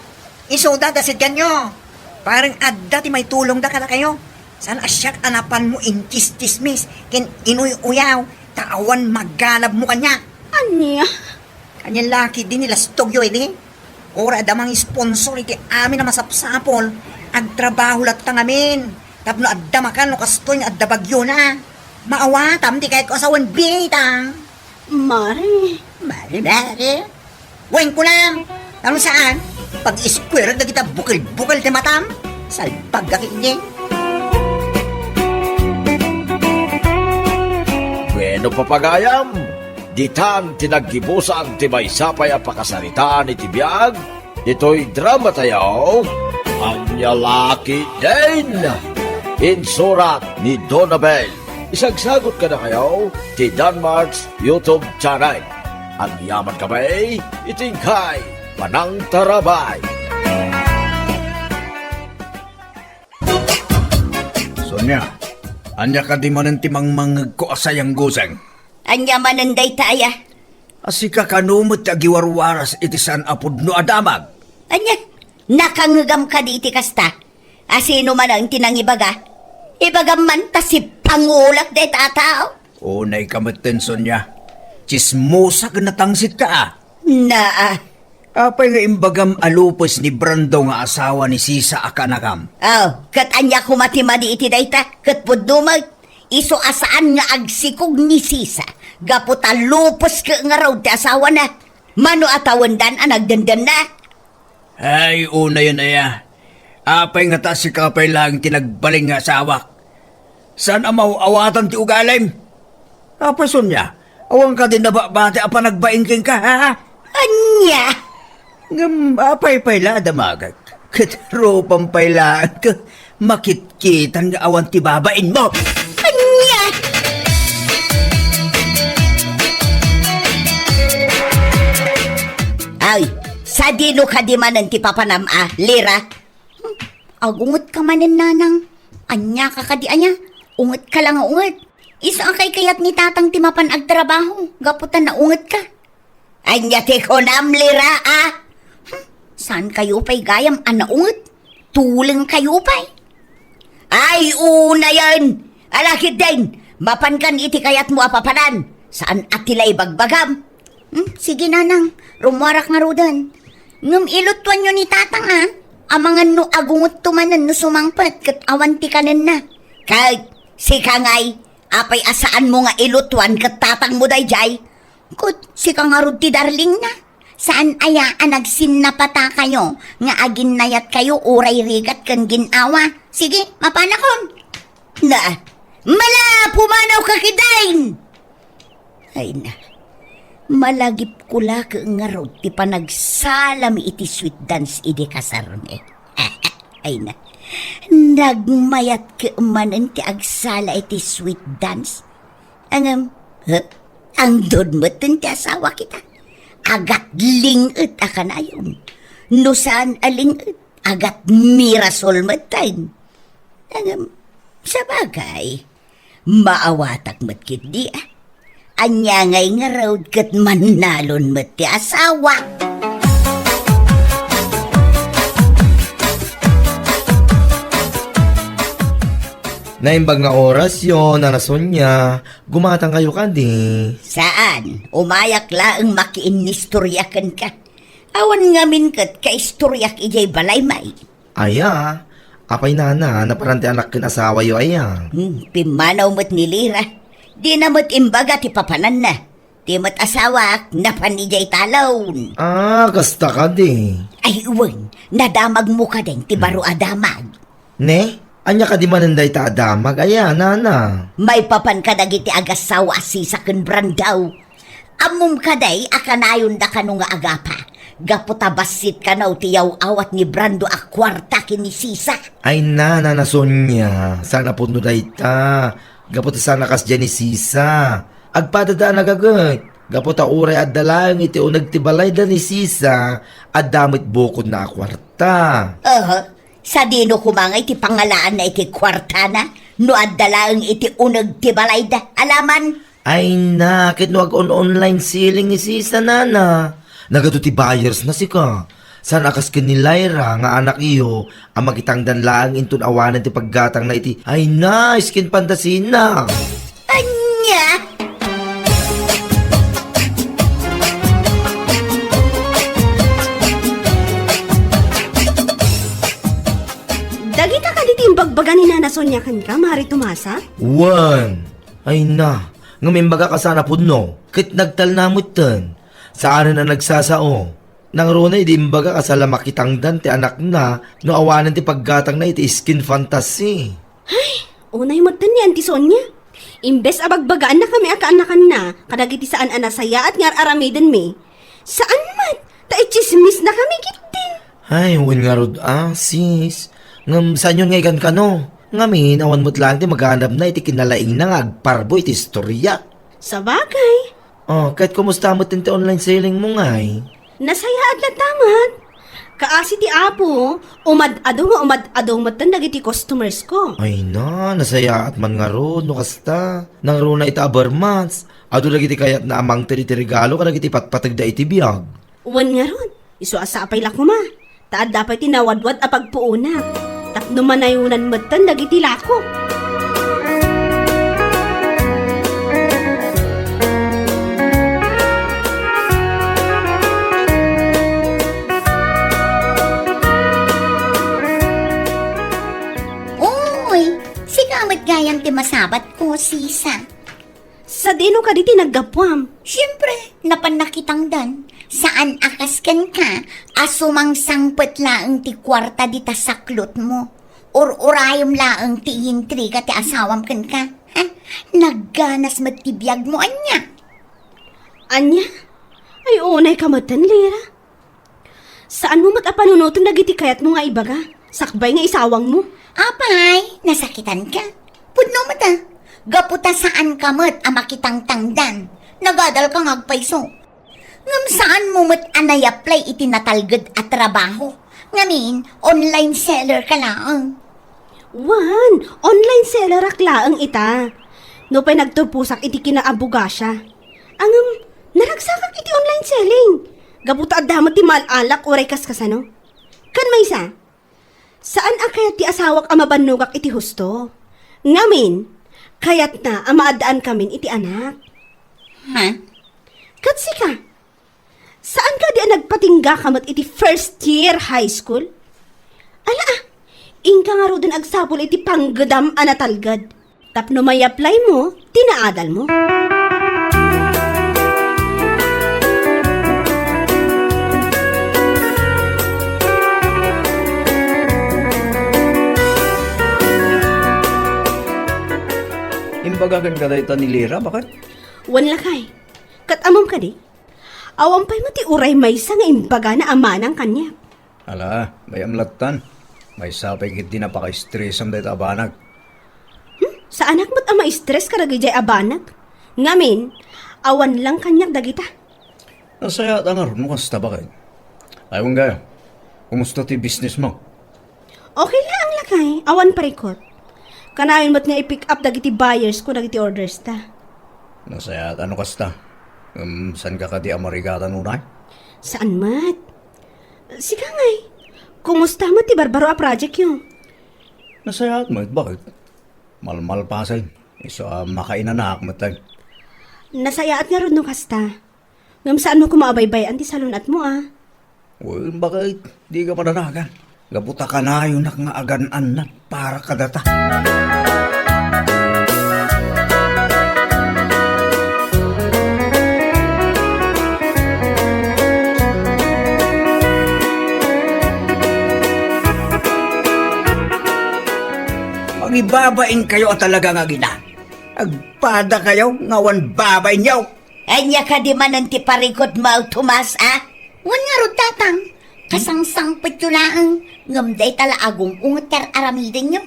Isoda dasit ganyo. Parang adda ti may tulong da ka na kayo. San asyak anapan mo intis-tismis ken inuy-uyaw taawan magganab mo kanya. Anya? Kanyang laki din nila stogyo ini. Ora adamang sponsor iti amin na masapsapol. Agtrabaho lat tangamin. Tapno addamakan no kastoy nga adda bagyo na. Maawatam di kahit ko asawan bitang. Mare. Bari. Weng ko lang. Ano saan? Pag-square na kita bukil-bukil ti matam. Salpag kakinying. Bueno papagayam, ditan tinaggibusan ti may sapay a pakasaritaan iti biyag, ito'y drama tayo, Anya Laki din, insurat ni Donabel. Isagsagot ka na kayo ti Danmarks YouTube channel. Ang yaman kamay, itingkay, Manang Tarabay. Sonya, anya ka di man ti mangmangag ko asayang gusang. Anya mananday taya. Asika kanumot agiwarwaras iti san apod no adamag. Anya, nakangagam ka di iti kasta. Asino man ang tinangibaga. Ibagam man ta si Pangulak de tatao. Unay kamaten, Sonya. Chismosa ka natangsit ka Na, Apay nga imbagam alupos ni Brando nga asawa ni Sisa akanakam. kat anya kumatimadi iti dayta, kat pudumag, iso asaan nga agsikog ni Sisa. Gaputa lupos ka nga raw ti asawa na. Mano atawandan anagdandan na. Ay, una yun aya. Apay nga ta si kapay lang tinagbaling nga asawak. Saan amaw awatan ti ugalim? Apay, Sonya, awang ka din na bate apa nagbaingking ka, ha? Anya, Ngam, apay payla damagag. Katropang payla ka. Makitkitan nga awan ti babain mo. anya. Ay, sa dino ka di manan ti papanam lira. Agungot ka manan nanang. Anya ka kadi anya. Ungot ka lang ungot. Iso ang kay kayat ni tatang ti mapan agtrabaho. Gaputan na ungot ka. Anya ti konam lira Saan kayo pa'y gayam anaungot? Tuling kayo pa'y. Ay, una yan! Alakit din! Mapankan iti kayat mo apapanan! Saan at tila'y bagbagam? Sige nanang, rumuarak nga rudan. Ngam ilutwan nyo ni tatang ha? Amangan no agungot tumanan no sumangpat kat awanti kanan na. Kahit si kangay, apay asaan mo nga ilutwan kat tatang mo day jay. Kut si kangarod ti darling na. Saan aya anagsin na pata kayo nga agin nayat kayo uray rigat kan ginawa. Sige, mapanakon. Na, mala pumanaw ka kidain. Ay na. Malagip ko la ka nga rod ti panagsalami iti sweet dance iti kasarme. Ay na. Nagmayat ka manan ti agsala iti sweet dance. Ang dod mo ti asawa kita. Agat lingit akanayon. No saan alingit. Agat mirasol matayin. Sa bagay, maawatak matkit di Anyangay nga raw kat manalon mo ti asawa. Naimbag nga oras yon, nanason niya. Gumatang kayo kandi. Saan? Umayak laang makiinistoryakan ka. Awan ngamin kat kaistoryak ijay balay may. Aya, apay nana, naparante anak kin asawa yo aya. Pimanaw mo't nilira. Di na mo't imbaga ti papanan na. Di mo't asawak na panijay talon. Kasta ka di. Ay uwan, nadamag mo ka din ti baro adamag. Ne? Anya ka di mananday ta adamag, aya, nana. May papan ka dagiti agasawa sisaken brandaw. Amum ka day akanayon da kanu nga agapa. Gaputabasit ka na tiyaw awat ni Brando a kwarta kini sisa. Ay nana, Sonya. Sana po no day ta. Gapot sana kas dyan ni Sisa. Agpadadaan nagagat. Gapot uray at dalang iti unag tibalay da ni Sisa. At damit bukod na kwarta. Sa dino kumangay ti pangalaan na iti kwarta na. No at dalang iti unag tibalay da. Alaman? Ay na, kit no online selling ni Sisa nana. Nagato ti buyers na sika. Sana kas ni Lyra nga anak iyo ang makitang danlaang intun awanan ti paggatang na iti ay na skin pantasin na. Anya? Dagita ka diti yung bagbaga ni Nana Sonya kan ka, Mari Tumasa? Wan! Ay na, ngumimbaga ka sana puno, kit nagtal namutan. Saan na nagsasao? Nang runay di imbaga ka sa lamakitang dan ti anak na, no awanan ti paggatang na iti skin fantasy. Unay mo yan ti Sonya. Imbes abagbagaan na kami akaanakan na, kadagiti saan anasaya at ngar aramiden me. Saan man? Ta chismis na kami kitin. Ay, wan nga rod sis. Ngam saan yun ngay ka no? Ngamin, awan mo't lang ti maghanap na iti kinalaing na nga agparbo iti istorya. Sa bagay. Kahit kumusta mo ti online selling mo ngay? Nasaya at natamat. Kaasi ti Apo, umad-adong matan dagiti customers ko. Ay na, nasaya at man nga ro, no kasta. Nang ro na ita abarmats. Ado lagi ti kayat na amang tiri-tirigalo ka lagi ti patpatagda iti biyag. Uwan nga ron, iso asapay la kuma. Taad dapat tinawadwad a pagpuunak. Tapno manayunan matan dagiti lako. Gayang ti masabat ko, Sisa. Sa dino ka diti naggapwam. Siyempre, napanakitang dan. Saan akasken ka? Asumang sangpet laang ti kwarta di tasaklot mo. Urayom laang ti intriga ti asawam ken ka. Ha? Nagganas matibiyag mo, anya. Anya? Ay unay kamatan, Lira. Saan mo matapanunutan dagiti kayat mo nga ibaga? Sakbay nga isawang mo. Apay, nasakitan ka. Pudno mo ta. Gaputa saan ka mat amakitang tangdan. Nagadal kang agpayso. Ngam saan mo mat anay-apply itinatalgad at trabaho. Ngamin, online seller ka lang. Wan, online seller aklaang ita. No pa'y nagtupusak iti kinaabuga siya. Angam, naragsakak iti online selling. Gabuta at damot ti malalak oray kas kasano. Kan may isa? Saan akayat ti asawak ang mabanugak iti husto? Ngamin, kayat na ang maadaan kamin iti anak. Ha? Katsi ka, saan ka di nagpatingga kamat iti first year high school? Ala ingka nga ro dun agsapol iti panggadam anatalgad. Tapno may apply mo, tinaadal mo. Imbagagan ka dahi ni Lira, bakit? Wan lakay, katamam ka di. Awampay mo ti uray maysa nga imbaga na ama ng kanya. Ala, may amlatan. May sapay kit di napaka-stress ang dahi abanag. Sa anak mo't ama stress karagay jay abanag. Ngamin, awan lang kanyak dagita. Nasaya ta nga ron mo kasta bakit? Ayaw nga, kumusta ti business mo? Okay lang ang lakay, awan parikot. Kanayon mo't nga i-pick up dagiti buyers ko dagiti orders ta. Nasaya ta ano kasta? San ka di amarigatan unay? Saan mat? Sika ngay, kumusta mo ti barbaro a project yun? Nasaya at bakit? Malmal pasay. Iso makainanak matay. Nasayaat nga ron no kasta. Ngam saan mo kumaabaybay ti salunat mo Well, bakit? Di ka pananagan. Gabuta ka na yung nakangaagan na para kadata. Magibabain kayo at talaga nga gina. Agpada kayo, ngawan babay niyo. Anya ka di man ang tiparikot mo, Tomas, Wan nga ro tatang. Kasangsang patulaang. Ngamday tala agong ungar aramidin nyo.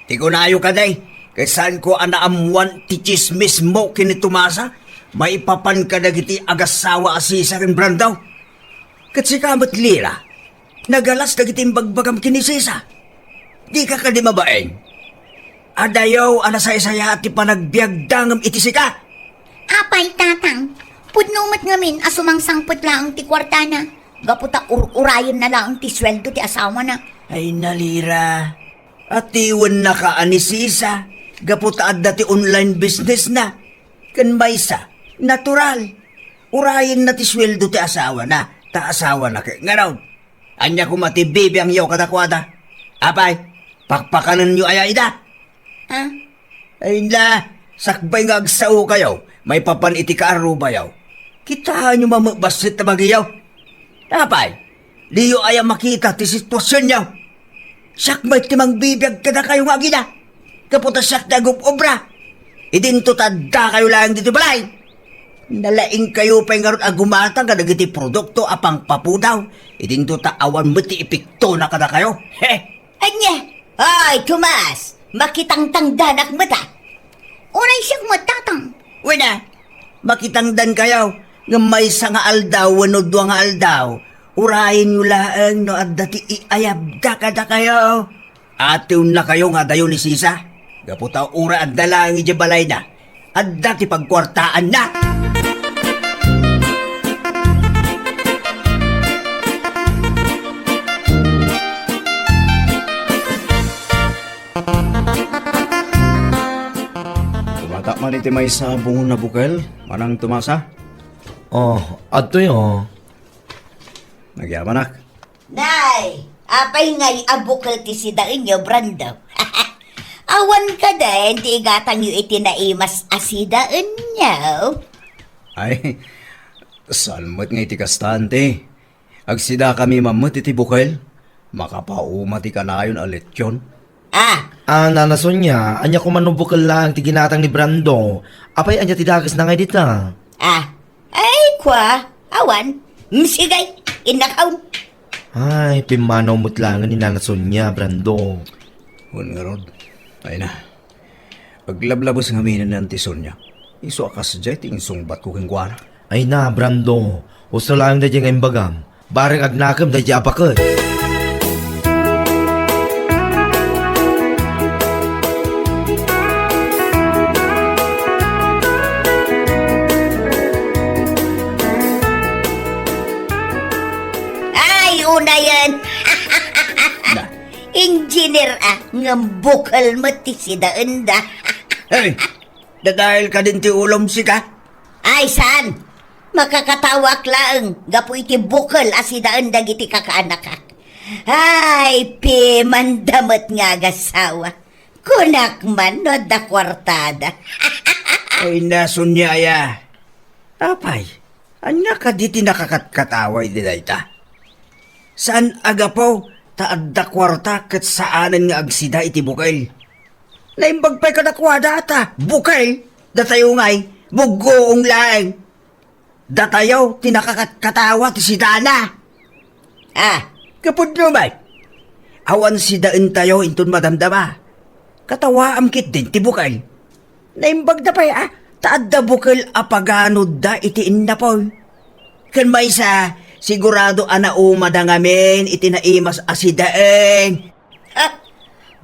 Tigunayo ka day, kay saan ko anaamuan ti chismis mo kinitumasa, maipapan ka dagiti agasawa asisa rin brandaw. Kasi kamat Lira, nagalas dagiti bagbagam kinisisa. Di ka di mabaeng. Adayaw anasay-saya at ti panagbiagdangam itisika. Apay tatang. Pudnumat ngamin asumangsangpot lang ti kwartana. Gaputa urayon na lang ti sweldo ti asawa na. Ay nalira, at iwan na ka anisisa, gaputa adda ti online business na. Kan maysa, natural. Urayin na ti sweldo ti asawa na, ta asawa na kay ngaraw. Anya ko matibibi ang yaw katakwada. Apay, pakpakanan nyo ayay da. Ha? Ay na, sakbay nga agsaw kayo, may papan iti kaaruba yaw. Kita nyo mamabasit na magiyaw. Apay, liyo ayaw makita ti sitwasyon yaw. Sak may timang bibiyag ka na kayo nga gina. Kaputa sak na obra. Idinto tadda kayo lang dito balay. Nalaing kayo pa nga ron agumatang ka nagiti produkto apang papudaw. Idinto ta awan mo ti ipikto na kada kayo. Heh! Anya? Ay, Tomas! Makitang-tang danak mo ta. Unay siyang matatang. Wala, makitangdan kayo. Nga may sa nga aldaw, wano doa nga aldaw. Urayin nyo laang no at dati iayab da kada kayo. Atiw na kayo nga dayo ni Sisa. Gaputa ura at dalang ijabalay na. At dati pagkwartaan na. Tumata man iti may sabong na bukel, manang tumasa. Oh, ato yun. Nagyaman nak. Nay, apay ngay abukal ti si inyo, Brando. Awan ka din, di gatang yu itinaimas asidaan nyo. Ay, salmot nga iti kastante. Agsida kami mamut iti bukel. Makapaumati ka na yun alit yun. Nanason niya, anya ko manubukal lang ti ginatang ni Brando. Apay anya ti dagas na ngay dita. Ay, kwa, awan, msigay, inakaw. Ay, pimanaw mo't lang ni nanason niya, Brando. Hun nga rod. Ay na. Paglablabos nga minan ng tison niya. Iso akas dyan, ting sungbat ko kengkwana. Ay na, Brando. Usto lang na dyan ngayong bagam. Barang agnakam na dyan apakot. Ay, una yan. Na, Hindi engineer nga bukal mo ti si daenda. Hey, dahil ka din ti ulom si ka? Ay, san? Makakatawak lang. Gapo iti bukal asidaan dagiti kakaanak. Ay, mandamot nga gasawa. Kunak man no da kwartada. Ay, nasunyaya. Apay, anya ka di tinakakatkataway di dayta? Saan agapaw taad da kwarta kat saanan nga agsida iti bukal? Naimbagpay ka da kwada ata, bukal? Datayo nga'y, bugoong lang. Datayo, tinakakatkatawa ti si Dana. Kapod naman. Awan si daan tayo intun madamdama. Katawa amkit din ti bukal. Naimbag na pa taad da bukal apaganod da iti inna po. Kan may sa sigurado anaumada ngamin iti naimas asidaan.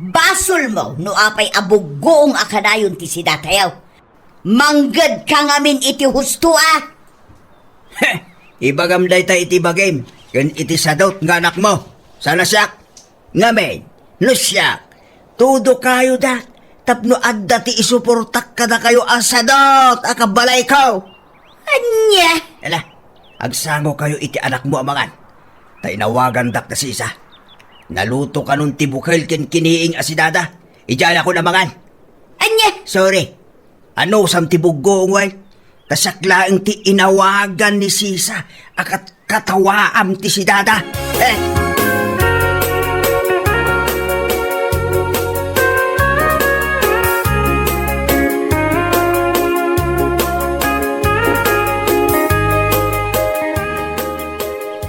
Basol mo no apay abuggoong akanayon ti si datayaw. Manggad ka ngamin iti husto Ibagam day ta iti bagim. Kan iti sadot nga anak mo. Sana siyak. Ngamin. No siyak. Tudo kayo da. Tapno adda ti isuportak kada kayo asadot. Akabalay ko. Anya? Ala. Agsango kayo iti anak mo amangan. Tainawagan dak na si isa. Naluto ka nun tibukal ken kiniing asidada. Ijala ko namangan. Anya? Sorry. Ano sam tibuggo ngoy? Kasaklaang ti inawagan ni Sisa akat katawaam ti si Dada.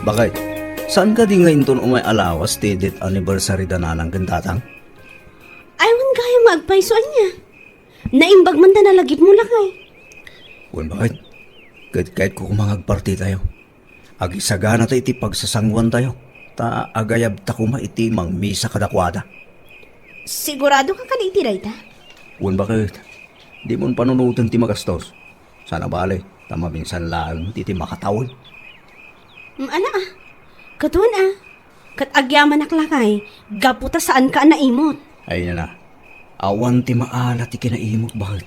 Bakit? Saan ka di ngayon ton umay alawas ti dit anniversary da nanang gantatang? Aywan kaya magpaisoan niya. Naimbag man ta nalagip mo lakay. Wan bakit? Kahit ko kumangagparti tayo. Agisagana tayo iti pagsasangwan tayo. Ta agayab ta kuma iti mang misa kadakwada. Sigurado ka kan itiray ta? Wan bakit? Di mon panunutan ti magastos. Sana bale, tama minsan lang ti makatawid. Ala Katuan kat agyaman naklakay, gaputa saan ka naimot. Ay na. Awan ti maala ti kinaimot bakit?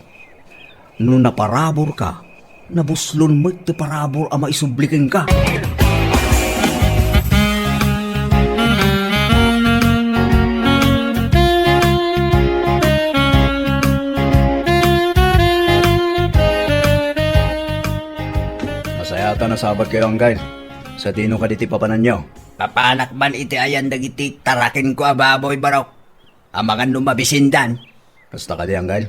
No naparabor ka, nabuslon mo ti parabor ama isublikin ka. Masaya ta na sabat kayo ang guys. Sa tino ka diti papanan nyo. Papanak man iti ayan dagiti tarakin ko ababoy barok. Amangan lumabisindan. Basta ka di ang guys.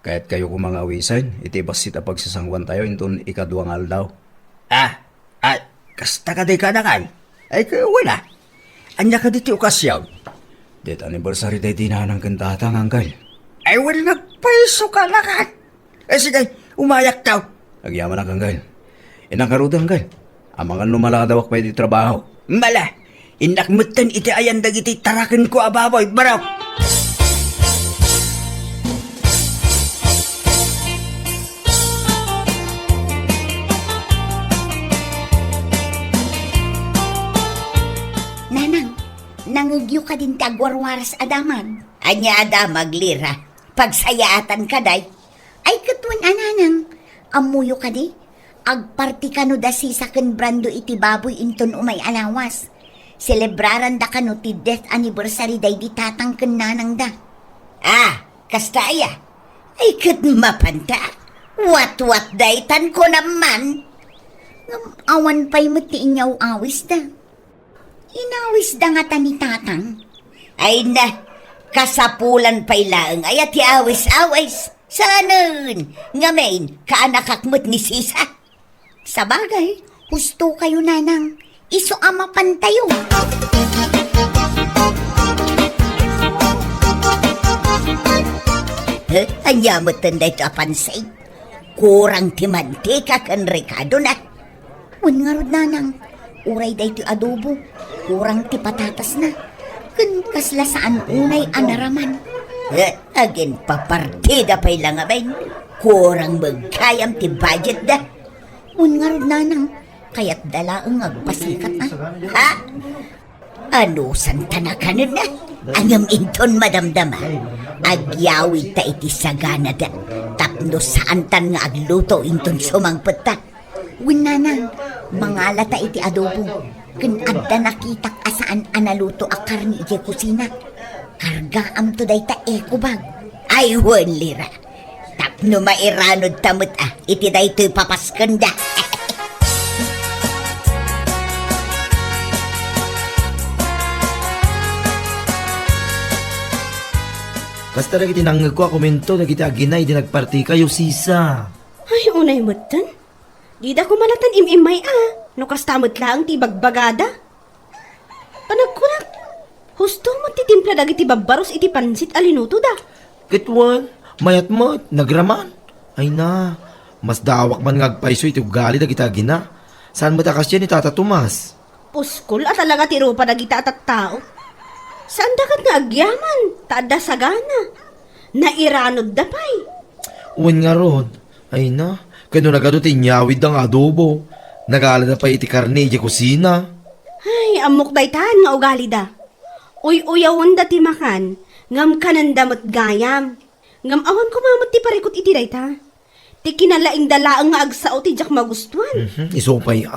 Kahit kayo kung mga awisan, iti basit a pagsasangwan tayo intun ikaduang aldaw. Kasta ka di ka na kan? Ay, wala. Anya ka diti okasyon. Dit anniversary tayo tinanang kantatang anggal. Ay, wala nagpaiso ka na kan? Sige, umayak tao. Agyaman na kanggal. Inang karudan anggal. Amangan lumaladawak pa iti trabaho. Mala, inakmutan iti ayan dagiti tarakin ko ababoy, baraw. Nangugyo ka din tagwarwaras adaman. Anya adamag lira. Pagsayaatan ka day. Ay katuan ananang. Amuyo ka di. Agparti ka no da si saken brando iti baboy inton umay alawas. Celebraran da ka no ti death anniversary day di tatang kenanang da. Kastaya. Ay kat mapanta. Wat daytan ko naman. Awan pa'y mati inyaw awis da. Inawis da nga ta ni tatang. Ay na, kasapulan pa'y laang ay at awis-awis. Sanun, ngamin, kaanakakmot ni Sisa. Sa bagay, husto kayo nanang, iso ama pantayo. Anyamot tanday to apansay. Kurang timantika kan Ricardo na. Ungarod nanang, uray day ti adobo, kurang ti patatas na. Kun kasla saan unay anaraman. Agin papartida pa'y langabain, kurang magkayam ti budget da. Ungarod nanang, kaya't dalaang agpasikat na. Ano santa na kanon na? Angam inton madamdama. Agyawid ta iti sagana da. Tapno saan tan nga agluto inton sumangpet ta. Winanang, mangala ta iti adobo. Ken adda nakitak asaan analuto a karni iti kusina. Kargaam to day ta ekubag. Ay wan lira. Tapno mairanod tamot iti day to'y papaskanda. Kas talaga tinanggag ko a komento na kita aginay di nagparti kayo sisa. Ay, unay mo tan. Di da ko malatan imimay no kastamot lang ti bagbagada. Panagkunak, husto mo ti timpla dagiti babbaros iti pansit alinuto da. Kitwan, mayat mo, nagraman. Ay na, mas dawak man ngagpaiso iti ugali da kita agina. Saan mo takas yan ni Tata Tomas? Puskol at talaga ti rupa dagita at tao. Saan dakat nga agyaman, taada sagana. Nairanod da pa'y. Uwan nga ron. Ay na, kano nagado tinyawid ang adobo. Nagala na pa iti karne iti kusina. Ay, amok daytan nga ugali da. Uy-uyawan da ti makan, ngam kanan damot gayam. Ngam awan kumamot ti parikot iti dayta. Ti kinalaing dalaang nga agsao ti jak magustuhan. Isopay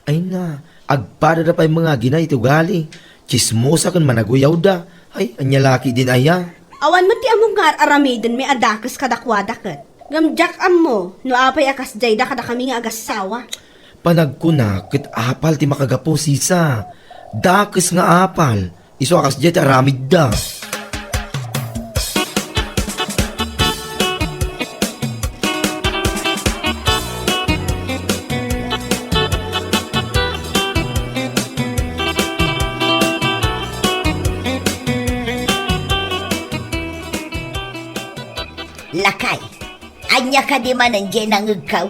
Ay na, agpada na pa yung mga ginay iti ugali. Chismosa kan managuyaw da. Ay, anyalaki din aya. Awan mo ti among nga aramidon may adakas kadakwadakat. Ngam jak mo, no apay akas jay da kada kami nga agasawa. Panagkuna, kit apal ti makagapo sisa. Dakis nga apal. Iso akas jet aramid da. Lakay, anya ka di man nandiyan ang ikaw.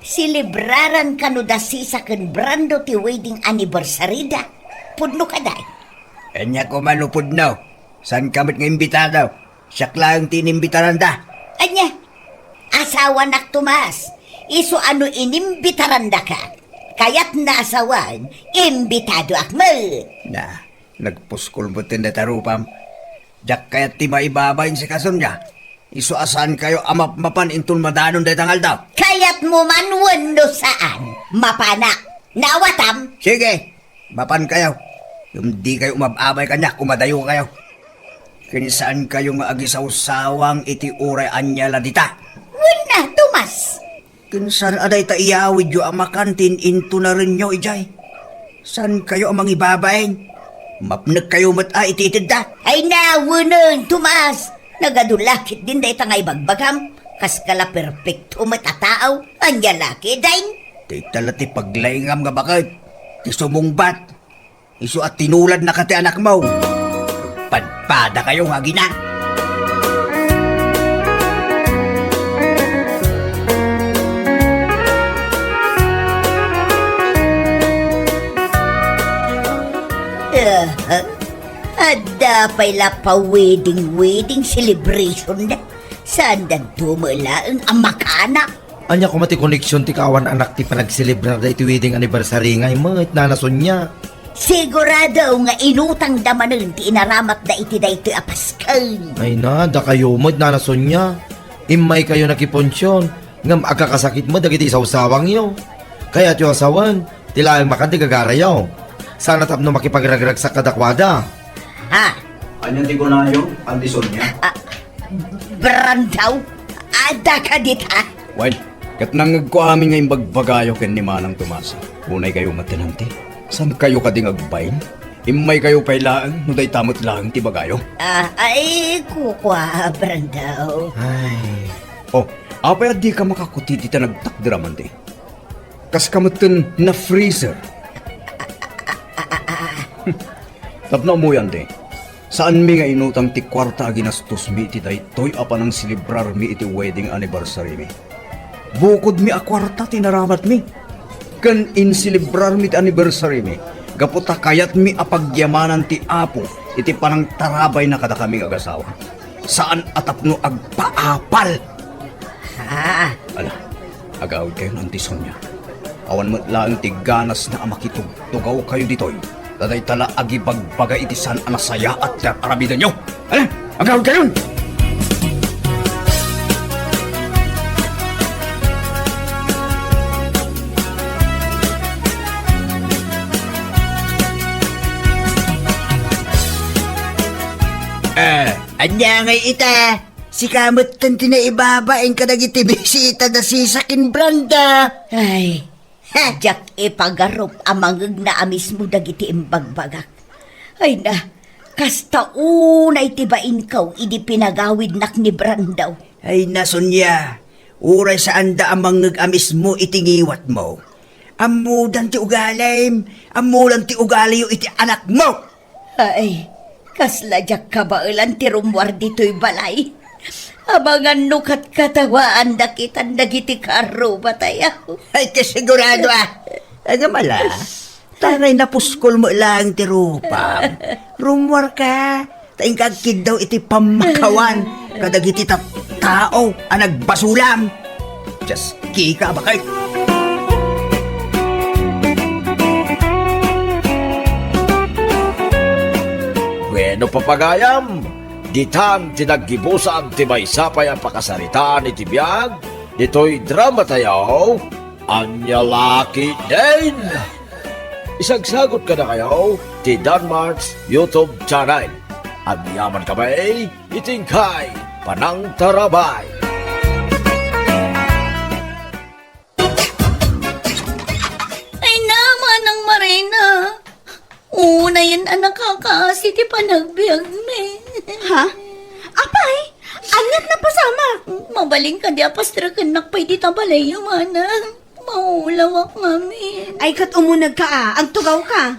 Silibraran ka no da sisa ken brando ti wedding anniversary da. Pudno ka day. Enya ko malupod na. San kamit nga imbitado? Siyak lang tinimbitaran da. Anya, asawa nak Tomas. Iso ano inimbitaran da ka. Kaya't naasawan, imbitado akmal. Na, nagpuskol mo tinda tarupam. Jak kayat ti maibabayin si kason niya. Iso asan kayo amap-mapan intun madanon day tangal daw. Kaya't mo man wano saan. Mapanak. Nawatam. Sige, mapan kayo. Yung di kayo umababay kanya, kumadayo kayo. Kinisaan kayo nga agisaw-sawang iti uray anyala dita. Wala, Tomas. Kinsan aday ta iyawid yu amakantin into na rin nyo, ijay. San kayo amang ibabayin? Mapnag kayo ititid da. Ay nawunan, Tomas. Nagadulakit din day tangay bagbagam. Kas kala perfecto matataaw. Anya laki, dain. Di talati paglaingam nga bakit. Ti sumungbat. Isu at tinulad na kati anak mo. Padpada kayo nga gina. Ada pala pa wedding celebration na. Saan dan tumula ang amakanak? Anya ko mati koneksyon ti kawan anak ti panagselebrar da iti wedding anniversary ngay mga nanason niya. Sigurado nga inutang damanon ti inaramat da iti da iti apaskal. Ay na, da kayo mo nanason niya. Imay kayo nakiponsyon. Ngam agkakasakit mo dagiti isawsawang yo. Kaya tiyo asawan, tilaang makanti gagarayaw. Sana tapno makipagragrag sa kadakwada. Ha? Anyan ti ko na yun, Antison niya. Brandaw? Ada ka dita? Well, kat nangag ko amin ngayong bagbagayo ken ni Manang Tomasa. Unay kayo matinanti. San kayo kading agbayin? Imay kayo pailaan, no day tamot lang ti bagayo. Ay, kukwa, Brandaw. Ay, Oh, apay di ka makakuti dita nagtakdiraman ti. Kas kamutin na freezer. Tapno mo yan ti. Saan mi nga inutang ti kwarta ginastos mi iti daytoy apa nang silibrar mi iti wedding anniversary mi. Bukod mi a kwarta tinaramat mi. Kan insilibrar mi ti anniversary mi. Gaputa kayat mi apagyamanan ti apo iti panang tarabay na kada kami agasawa. Saan atapno agpaapal? Ha? Ala, agawid kayo ng Antison niya. Awan mo lang ti ganas na amakitug. Tugaw kayo ditoy. Taday tala agi pagpagaitisan ang masaya at arabida nyo. Ano? Agawad kayo! Anya ngay ita, si kamot tan tinaibabain ka nagiti bisita na si Sakin Branda. Ay, Jack ipagarup amangag na amis mo dagiti imbagbagak. Ay na, kasta unay tibain kaw, idi pinagawid nak ni Brandaw. Ay nasunya, uray sa anda amang nag-amis mo itingiwat mo. Amudan ti ugalim, amudan ti ugaliyo iti anak mo. Ay, kasla Jack kabailan ti rumwar dito'y balay. Abangan nukat katawaan dakitan dagiti karo batayaw. Ay kasigurado Agamala, taray na puskol mo lang ti rupam. Rumwar ka, taing kagkid daw iti pamakawan. Kadagiti tao ang nagbasulam. Just kika ba kay? Bueno papagayam, ditang tinaggibusan ti may sapay ang pakasaritaan iti biyag, dito'y drama tayo, Anya Laki Din! Isagsagot ka na kayo, ti Danmarks YouTube channel. Ang yaman kami, itingkay, Panang Tarabay. Ay naman ang Marina. Una yan ang nakakaasi ti panagbiag me. Ha? Apay? Anyat na pasama? Mabaling ka di apastrakan nakpay di tabalay mana. Maulawak ngamin. Ay kat umunag ka ang tugaw ka.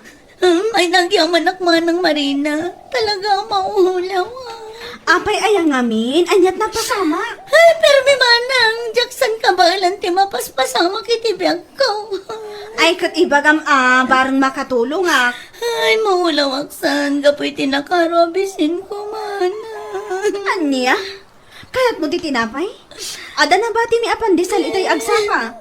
Ay nagyaman nakmanang Marina. Talaga maulawak. Apay ayang ngamin, anyat na pasama. Ay, pero may manang, Jackson ka ba ilan ti mapaspasama kitibiyag ko? Ay kat ibagam barang makatulong Ay, maulawak san, gapoy tinakaro, abisin ko mana. Anya? Kayat mo di tinapay? Ada na ba ti mi apandisal itay agsaka?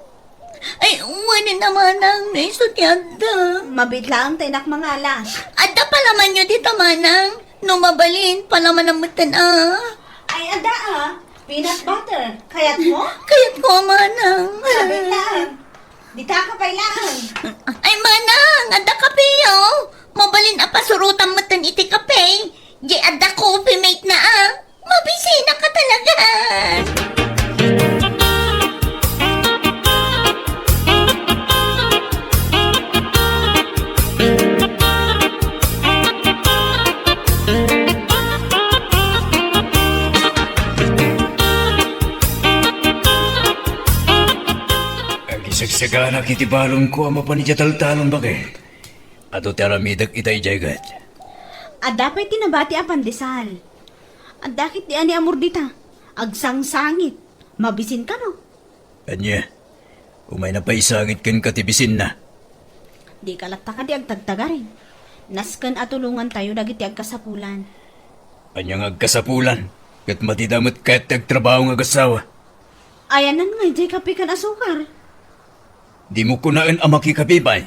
Ay, wala naman ang naisutyada. Mabitlaan tayo nak mangala. Ada palaman nyo dito manang. No mabalin, palaman ang matan Ay ada peanut butter. Kayat mo? Kayat ko manang. Mabitlaan. Dita ka kailangan. Ay manang, ada kape Mabalin apasurutan matan iti kape. Di ada coffee mate na Mabisina ka talaga. Sagsagana kiti balong ko ang mapanidyatal-talong bakit? Ato taramidag itay jagat. Dapat tinabati ang pandesal. Dakit di ani amor dita. Agsangsangit. Mabisin ka no? Anya, umay na paisangit kan katibisin na. Di kalakta ka di agtagtaga rin. Naskan atulungan tayo dagiti agkasapulan. Anya nga agkasapulan, kat matidamot kahit agtrabaho nga agasawa. Ayanan nga, di kape kan asukar. Di mo kunaan ang makikapibay.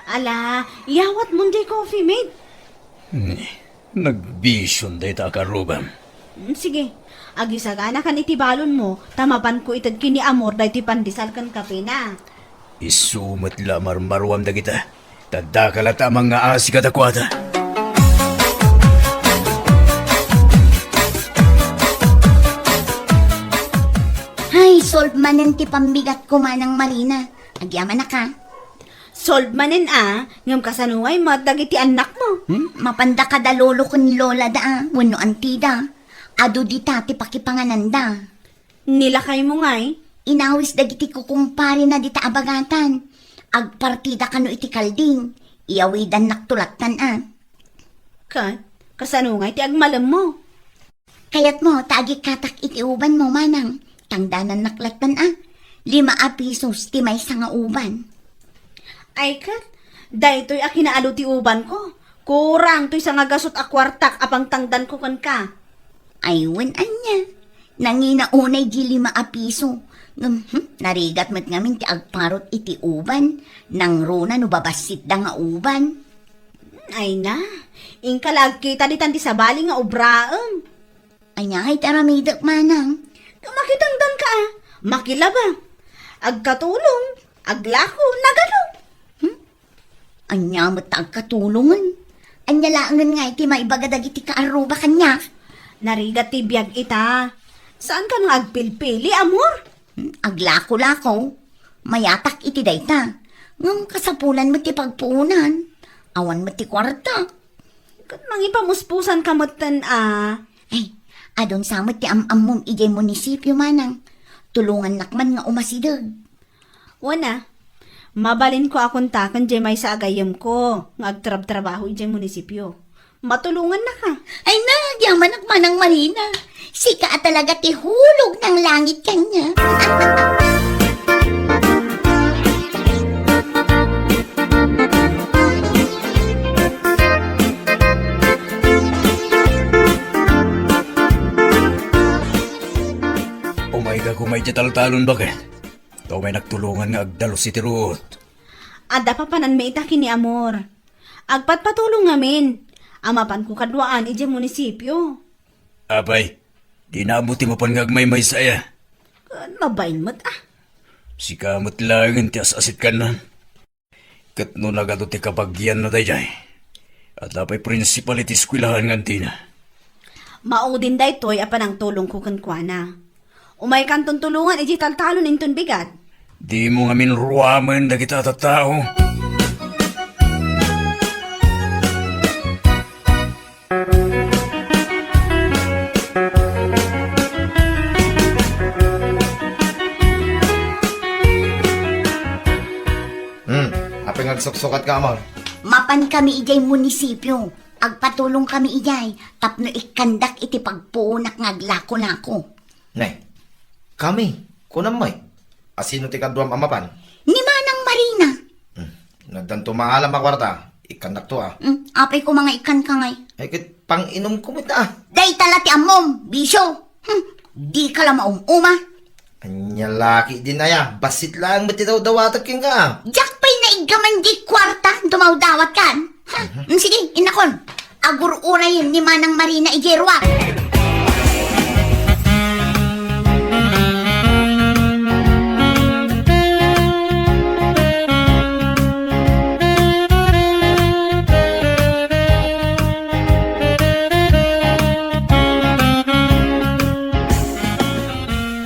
Ala, yawat mo di coffee mate. Nagbisyon day ta karubam. Sige, agisagana kan itibalon mo, tamapan ko itad kini amor da iti pandesal kan kape na. Isumat lamar marwam da kita. Tadakalat amang nga asi katakwata. Ay, solve manen ti pambigat ko manang Marina. Agyaman na ka. Solve manin ngam kasanuay matagiti anak mo. Mapanda ka da lolo ko ni Lola da wano antida. Ado di tati pakipangananda. Nilakay mo ngay. Inawis dagiti ko kumpare na dita abagatan. Agpartida kano iti kalding. Iyawidan naktulatan Kat, kasanungay ti agmalam mo. Kayat mo, tagi katak iti uban mo manang. Tangdanan naklatan 5 pisos ti may nga uban. Ay kat, daytoy akinaalo ti uban ko. Kurang to'y sa nga gasot akwartak apang tangdan ko kan ka. Aywan anya. Nanginaunay di 5 piso. Narigat mat ngamin ti agparot iti uban. Nang runa no babasit da nga uban. Ay na, ingkalag kita di tanti sa bali nga obraam. Anya ay taramidak manang. Makitangdan ka, makilaba. Agkatulong, aglako, nagano. Anya matag katulungan. Anya laangan nga iti maibaga dagiti kaaruba kanya. Narigat ti biyag ita. Saan ka nga agpilpili, amor? Aglako-lako. Mayatak iti dayta. Ngam kasapulan mo ti pagpuunan. Awan mo ti kwarta. Kat mangipamuspusan kamutan Ay, adon samot ti am-amom ijay munisipyo manang. Tulungan nakman nga umasidag. Wana, mabalin ko akong takan jay may sa agayam ko. Nga agtrab-trabaho ijay munisipyo. Matulungan na ka. Ay na, yaman nakmanang Marina. Sika at talaga ti hulog ng langit kanya. Umayga ko may talon bakit? Ito may nagtulungan nga agdalo si Tirut. Ada pa panan may itaki ni Amor. Agpatpatulong ngamin. Amapan ko kadwaan ije munisipyo. Abay, di naabuti mo pan ngagmay-may saya. Mabayin mo't Si kamot lang ti asasit ka na. Kat no nagado ti kabagyan na dayjay. At lapay principal iti skwilahan nga tina. Maudin day toy apan ang tulong ko kankwana. Umay kanton tulungan ije taltalon inton bigat. Di mo nga minruaman na kita tatao. Apeng nagsuksukat ka, Amor. Mapan kami ijay munisipyo. Agpatulong kami ijay. Tapno ikandak iti pagpuunak ngaglako-lako. Nay, kami, kunam mo'y. Asino ti kadwam amapan? Ni Manang Marina. Nagdanto maalam akwarta. Ikandak to Apay ko mga ikan ka ngay. Ay, kit pang inom kumit Day talati amom, bisyo. Di ka lang maumuma. Anya laki din na ya. Basit lang ba't daw dawatag king ka? Jack pa'y naigaman di kwarta. Dumawdawat kan. Sige, inakon. Agur-ura yun ni Manang Marina ijerwa.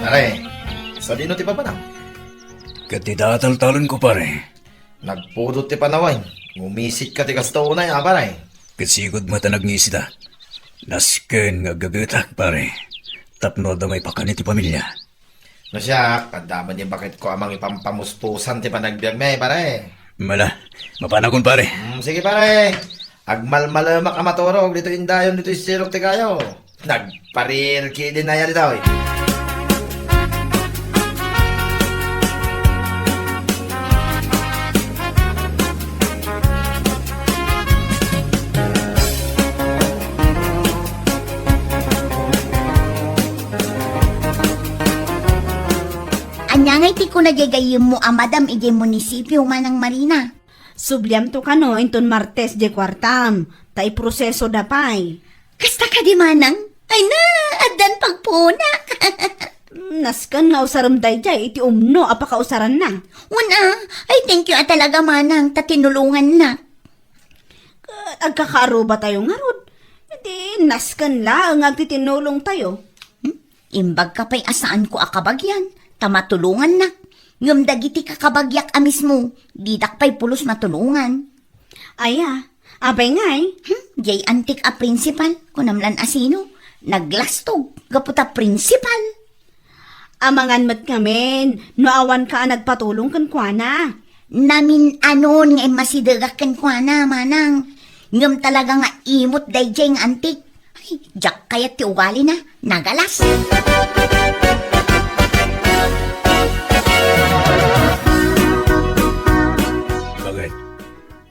Pare, sa dino ti papanang? Katidatal-talon ko pare. Nagpudot ti panaway. Ngumisit ka ti kasto na ya, pare. Katsigod mata nagnisita. Nasken nga gagatak pare. Tapno da may pakanit ti pamilya. No siya, kandaman niya bakit ko amang ipampamuspusan ti panagbiag me, pare. Mala, mapanakon pare. Sige pare. Agmalmalamak amatorog dito indayon dito isirok ti kayo. Nagparir ki din na yan dito eh. Anya ngay ti ko nagagayim mo amadam ije munisipyo Manang Marina. Subliam to kano inton Martes de kwartam. Tai proseso dapay. Kasta ka di Manang? Ay na, adan pagpuna. Naskan nga usaram dayjay iti umno apaka usaran na. Una, ay thank you talaga Manang, tatinulungan na. Agkakaaruba tayo nga rod. Hindi, naskan lang agtitinulong tayo. Imbag ka pa'y asaan ko akabagyan, tamatulungan na. Ngam dagiti kakabagyak amis mo, didak pa'y pulos matulungan. Aya, abay ngay. Jay antik a principal, kunamlan asino, naglastog, gaputa principal. Amangan mat ngamin, no awan ka nagpatulong kan kuana. Namin anon nga masidagak kan kwa na, Manang. Ngam talaga nga imot dayjay nga antik. Ay, jak kayat ti ugali na, nagalas. Bakit?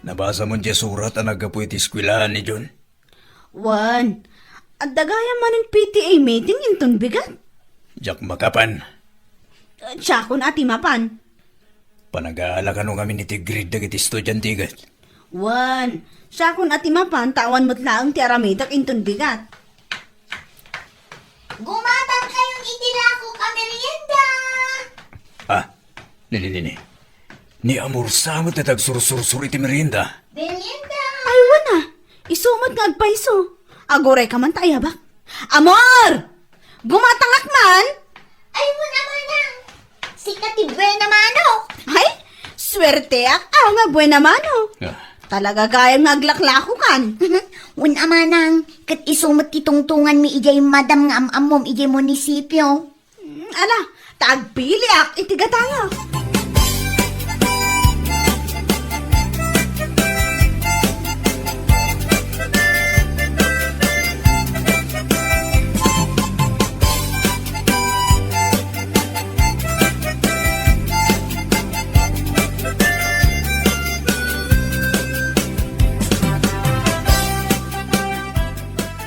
Nabasa mo diya surat ang nagapuit iskwilahan ni John? Wan, at dagaya manin PTA meeting inton bigat. Jak makapan. Siya kun ati mapan. Panag-aala ka nung kami ni Tigrid dagit estudyante gat. Wan, siya kun ati mapan, tawan mo't laang ti aramidak inton bigat. Gumatang kayong itilako ka merienda. Nini. Ni Amor samot na tagsursur-sur iti merienda. Merienda. Ay, wana, isumat nga agpaiso. Agoray ka man tayo ba? Amor! Gumatangak man! Ay mo naman ang. Si Katibwe naman o. Ay, swerte nga buena mano. Talaga kayang aglaklako kan. Un amanang, kat isumot titungtungan mi ijay madam nga amamom ijay munisipyo. Ala, tagpili itigatanga.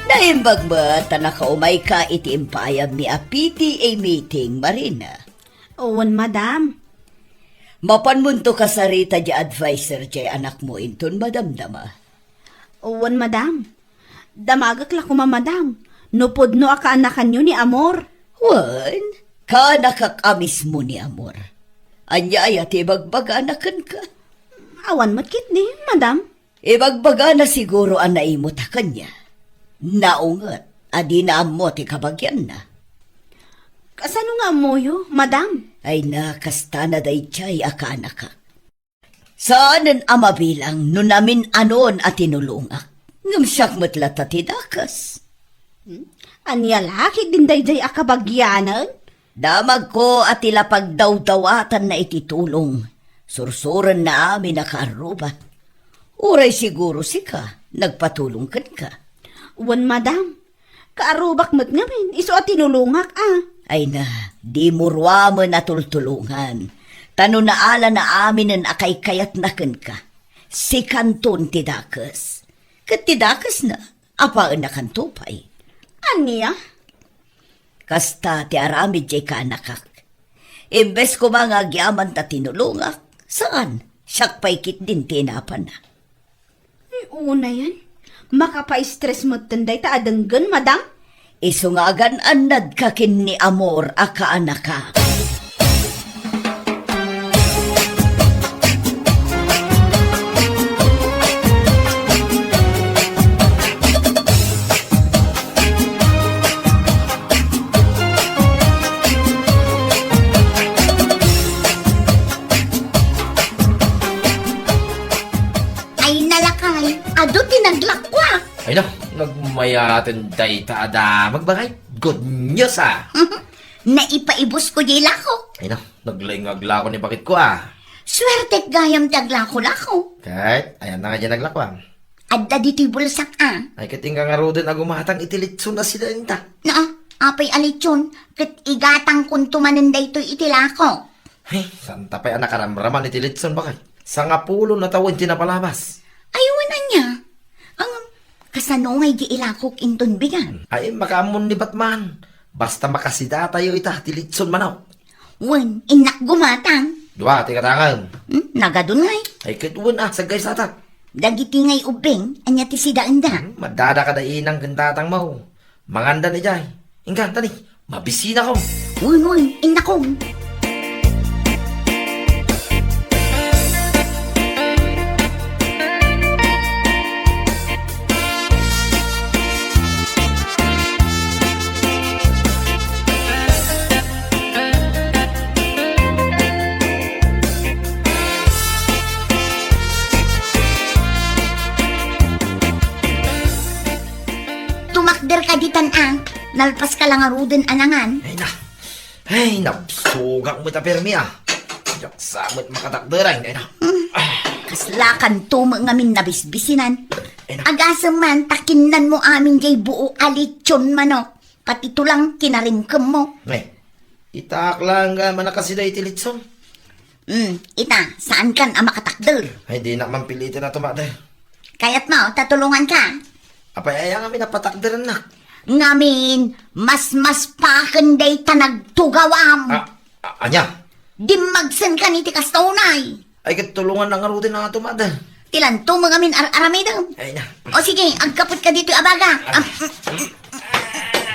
Naimbag ba tanakaumay ka iti impayam ni a PTA meeting, Marina? Owan, madam. Mapanmunto ka sa rita di advisor di anak mo inton madamdama. Owan, madam. Damagak la kuma, madam. Nupod no akaanakan nyo ni Amor. Wan, ka nakakamis mo ni Amor. Anya ti bagbaganakan ka. Awan matkit ni, madam. Ibagbaga na siguro ang naimot ka kanya. Naungat, adi na mo ti kabagyan na. Kasano nga moyo, madam? Ay nakasta na day chay akanaka. Saanan amabilang no namin anon at tinulungak. Ngamsyak matlat at tidakas. Anya laki din dayday akabagyanan? Damag ko at ilapagdawdawatan na ititulong. Sursuran na amin nakaruba. Uray siguro si ka, nagpatulong ka. Wan, madam. Kaarubak mo't ngamin, iso at tinulungak Ay na, di murwa mo natultulungan. Tano na ala na amin ang akay kayat nakan ka. Si kanton tidakas. Kat tidakas na, apaan na kantupay. Anya? Kasta ti aramid jay ka nakak. Imbes ko mga agyaman ta tinulungak, saan? Siyak paikit din tinapan na. Ay, una yan. Makapa-stress mo tanday ta adanggan, madam? Isungagan anad kakin ni Amor akaanaka. Ay nalakay, ado tinaglakwa. Ay na, nagmayatin day taada magbagay. Good news Naipaibos ko di lako. Ay na, naglingagla ko ni bakit ko Swerte gayam taglako-lako. Kahit, ayan na nga dyan naglakwa. Adda dito'y bulsak Ay kating nga ro din agumatang itilitso na sila inta. Na, apay alitsyon, kat igatang kuntumanin dayto'y itilako. Hey, santa pa yan nakaramraman itilitson bakay. Sa nga pulo na tawin tinapalabas. Ayunan niya. Ang kasanungay di ilakok inton bigan. Ay, makamon ni Batman. Basta makasida tayo ita, tilitson manaw. Wen, inak gumatang. Dua, tikatangan. Nagadun ngay. Ay, kituwan sagay sa atak. Dagiti ngay ubeng, anya ti sida anda. Madada ka dainang gantatang mo. Manganda ni Jay. Ingkan, tani, mabisina ko. Wen, inakong. Tumakder ka ditan nalpas ka lang aruden anangan. Ay, napsugak mo ta permi Yak samot makatakderan. Ay na. Kaslakan to mga min nabisbisinan. Agasam man, takinan mo amin jay buo alitsyon manok. Pati tulang kinaringkem mo. Ay, itak lang manakasida itilitson. Ita, saan kan ang makatakder? Ay, di na mampilitin na tumakder. Kaya't mo, tatulungan ka. Apay, ayaw kami napatakderan na. Ngamin, mas pakenday tanagtugawam. Anya? Dimagsan ka ni tikas taunay. Ay, katulungan na nga rutin na tumakder. Tilanto mga min aramay daw. Ay na. O sige, agkapot ka dito, abaga.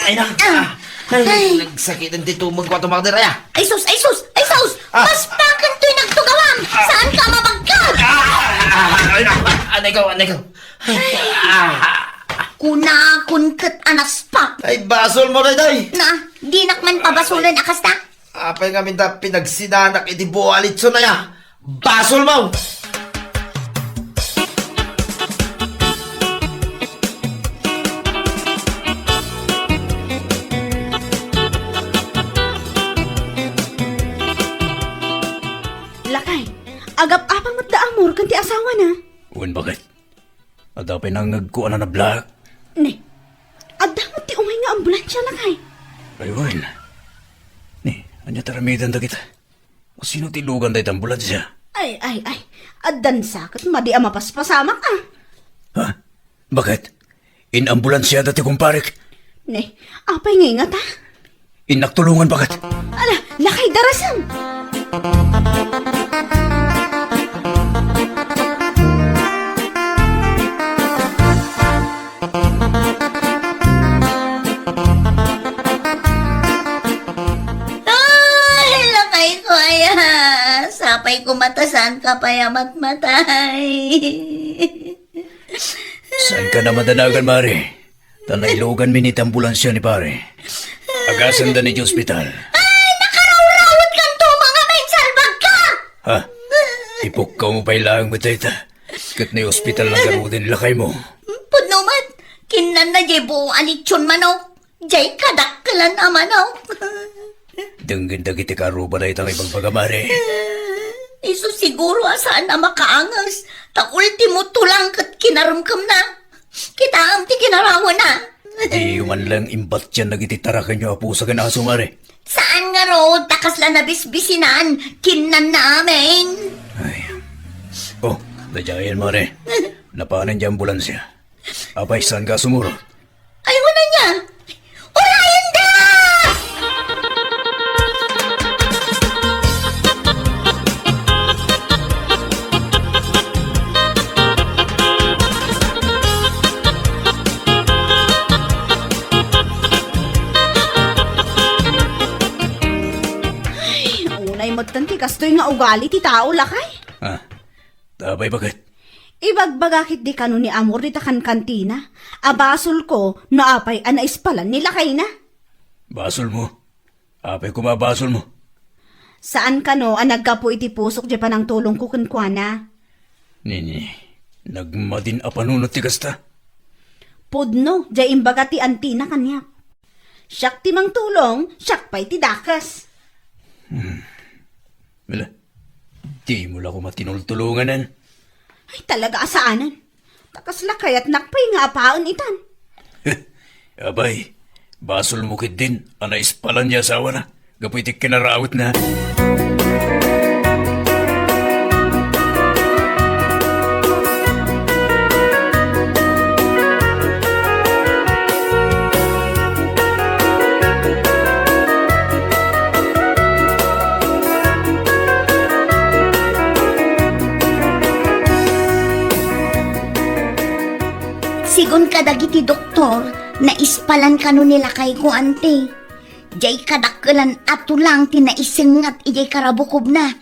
Ay na. Ay, nagsakit ang titumog ko itong mga diraya. Ay sus! Mas pakan to'y nagtugawang! Saan ka mabagkag? Ay na. Anay ko. Kunakun kat anas pa. Ay, basol mo rin, day. Na, di nakman pabasulan akas na. Apay nga minta pinagsinanak iti buwalitso na ya. Basol mo! Lakay, agap-apang mat da amor kan ti asawa na. Uwan bakit? At dapat nang nagkuan na black. Ne, adamot ti umay nga ambulansya lakay. Ayun. Ni, anya taramidan da kita. O sino tilugan da itang ambulansya? Ay, adan sakit madi ama paspasamak ah. Ha? Bakit? In ambulansya dati kumparek. Ne, apay nga ta? Inaktulungan bakit? Ala, lakay darasan. Ay, lakay ko aya. Sapay ko matasan ka payamat matay. Saan ka na madanagan, Mari? Tanailugan minit ambulansya ni pare. Agasan da ni ospital. Ay, nakarawrawat kan to mga may salbag ka. Ha? Ipukaw mo pa ilang matayta. Kat na ospital lang garudin lakay mo. Punuman, kinan na jay buong alitsyon manok. Jay kadakkalan na manok. Danggin da kiti karuba na itang ibang pagamari. Iso siguro asaan na makaangas. Ta ultimo tulang kat kinaramkam na. Kita ang ti kinarawan na. Di man lang imbat dyan nagititarakan nyo apo sa kanaso, Mari. Saan nga ro, takas lang nabisbisinan, kinan namin. Ay. Oh, nadyayan, Mari. Napanan dyan ambulansya. Abay, saan ka sumurot? Ay, wala niya. Urayan da! Unay magtanti kastoy nga ugali ti tao lakay. Ha? Tabay bakit? Ibagbagakit di kano ni amor di takan kantina. Abasol ko naapay anaispalan ni lakay na. Basol mo. Apay kumabasol mo. Saan kano ang nagkapo iti pusok di pa ng tulong ko kunkwana? Nini, nagmadin apanunot ti kasta. Pudno, di imbaga ti antina kanya. Siyak ti mang tulong, siyak pa'y ti dakas. Wala. Di mo lang ko matinultulunganan. Ay talaga asaanan. Takas lakay at nakpay nga apaon itan. Abay, basol mo kit din. Anaispalan niya asawa na. Gapitik kinarawit na. Sigon ka dagiti doktor, na ispalan ka no nila kay ko ante. Jay kadakkelan ato lang tinaisengat ijay karabukob na.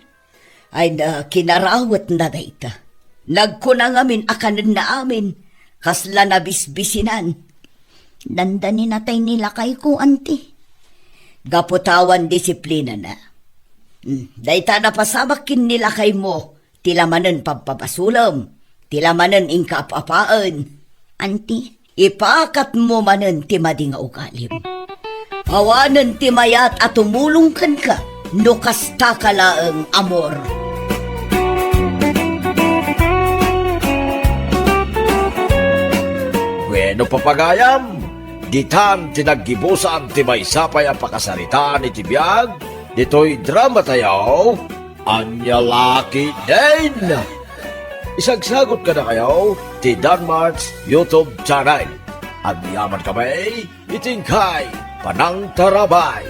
Ay na kinarawat na dayta. Nagkunang amin akanan na amin. Kasla na bisbisinan. Dandani natay nila kay ko ante. Gaputawan disiplina na. Dayta na pasamakin nila kay mo. Tilamanan pampapasulam. Tilamanan ingkaapapaan. Ante, Ipakat mo manen ti mading ugalim. Awanan ti mayat at tumulungkan ka. No kasta ka laeng amor. Bueno papagayam, ditan tinaggibusan ti may sapay ang pakasaritaan iti biyag, dito'y drama tayo, Anya Lucky Din! Isagsagot ka na kayo, ti Danmarks YouTube channel. At yaman kami, itingkay, Panang Tarabay.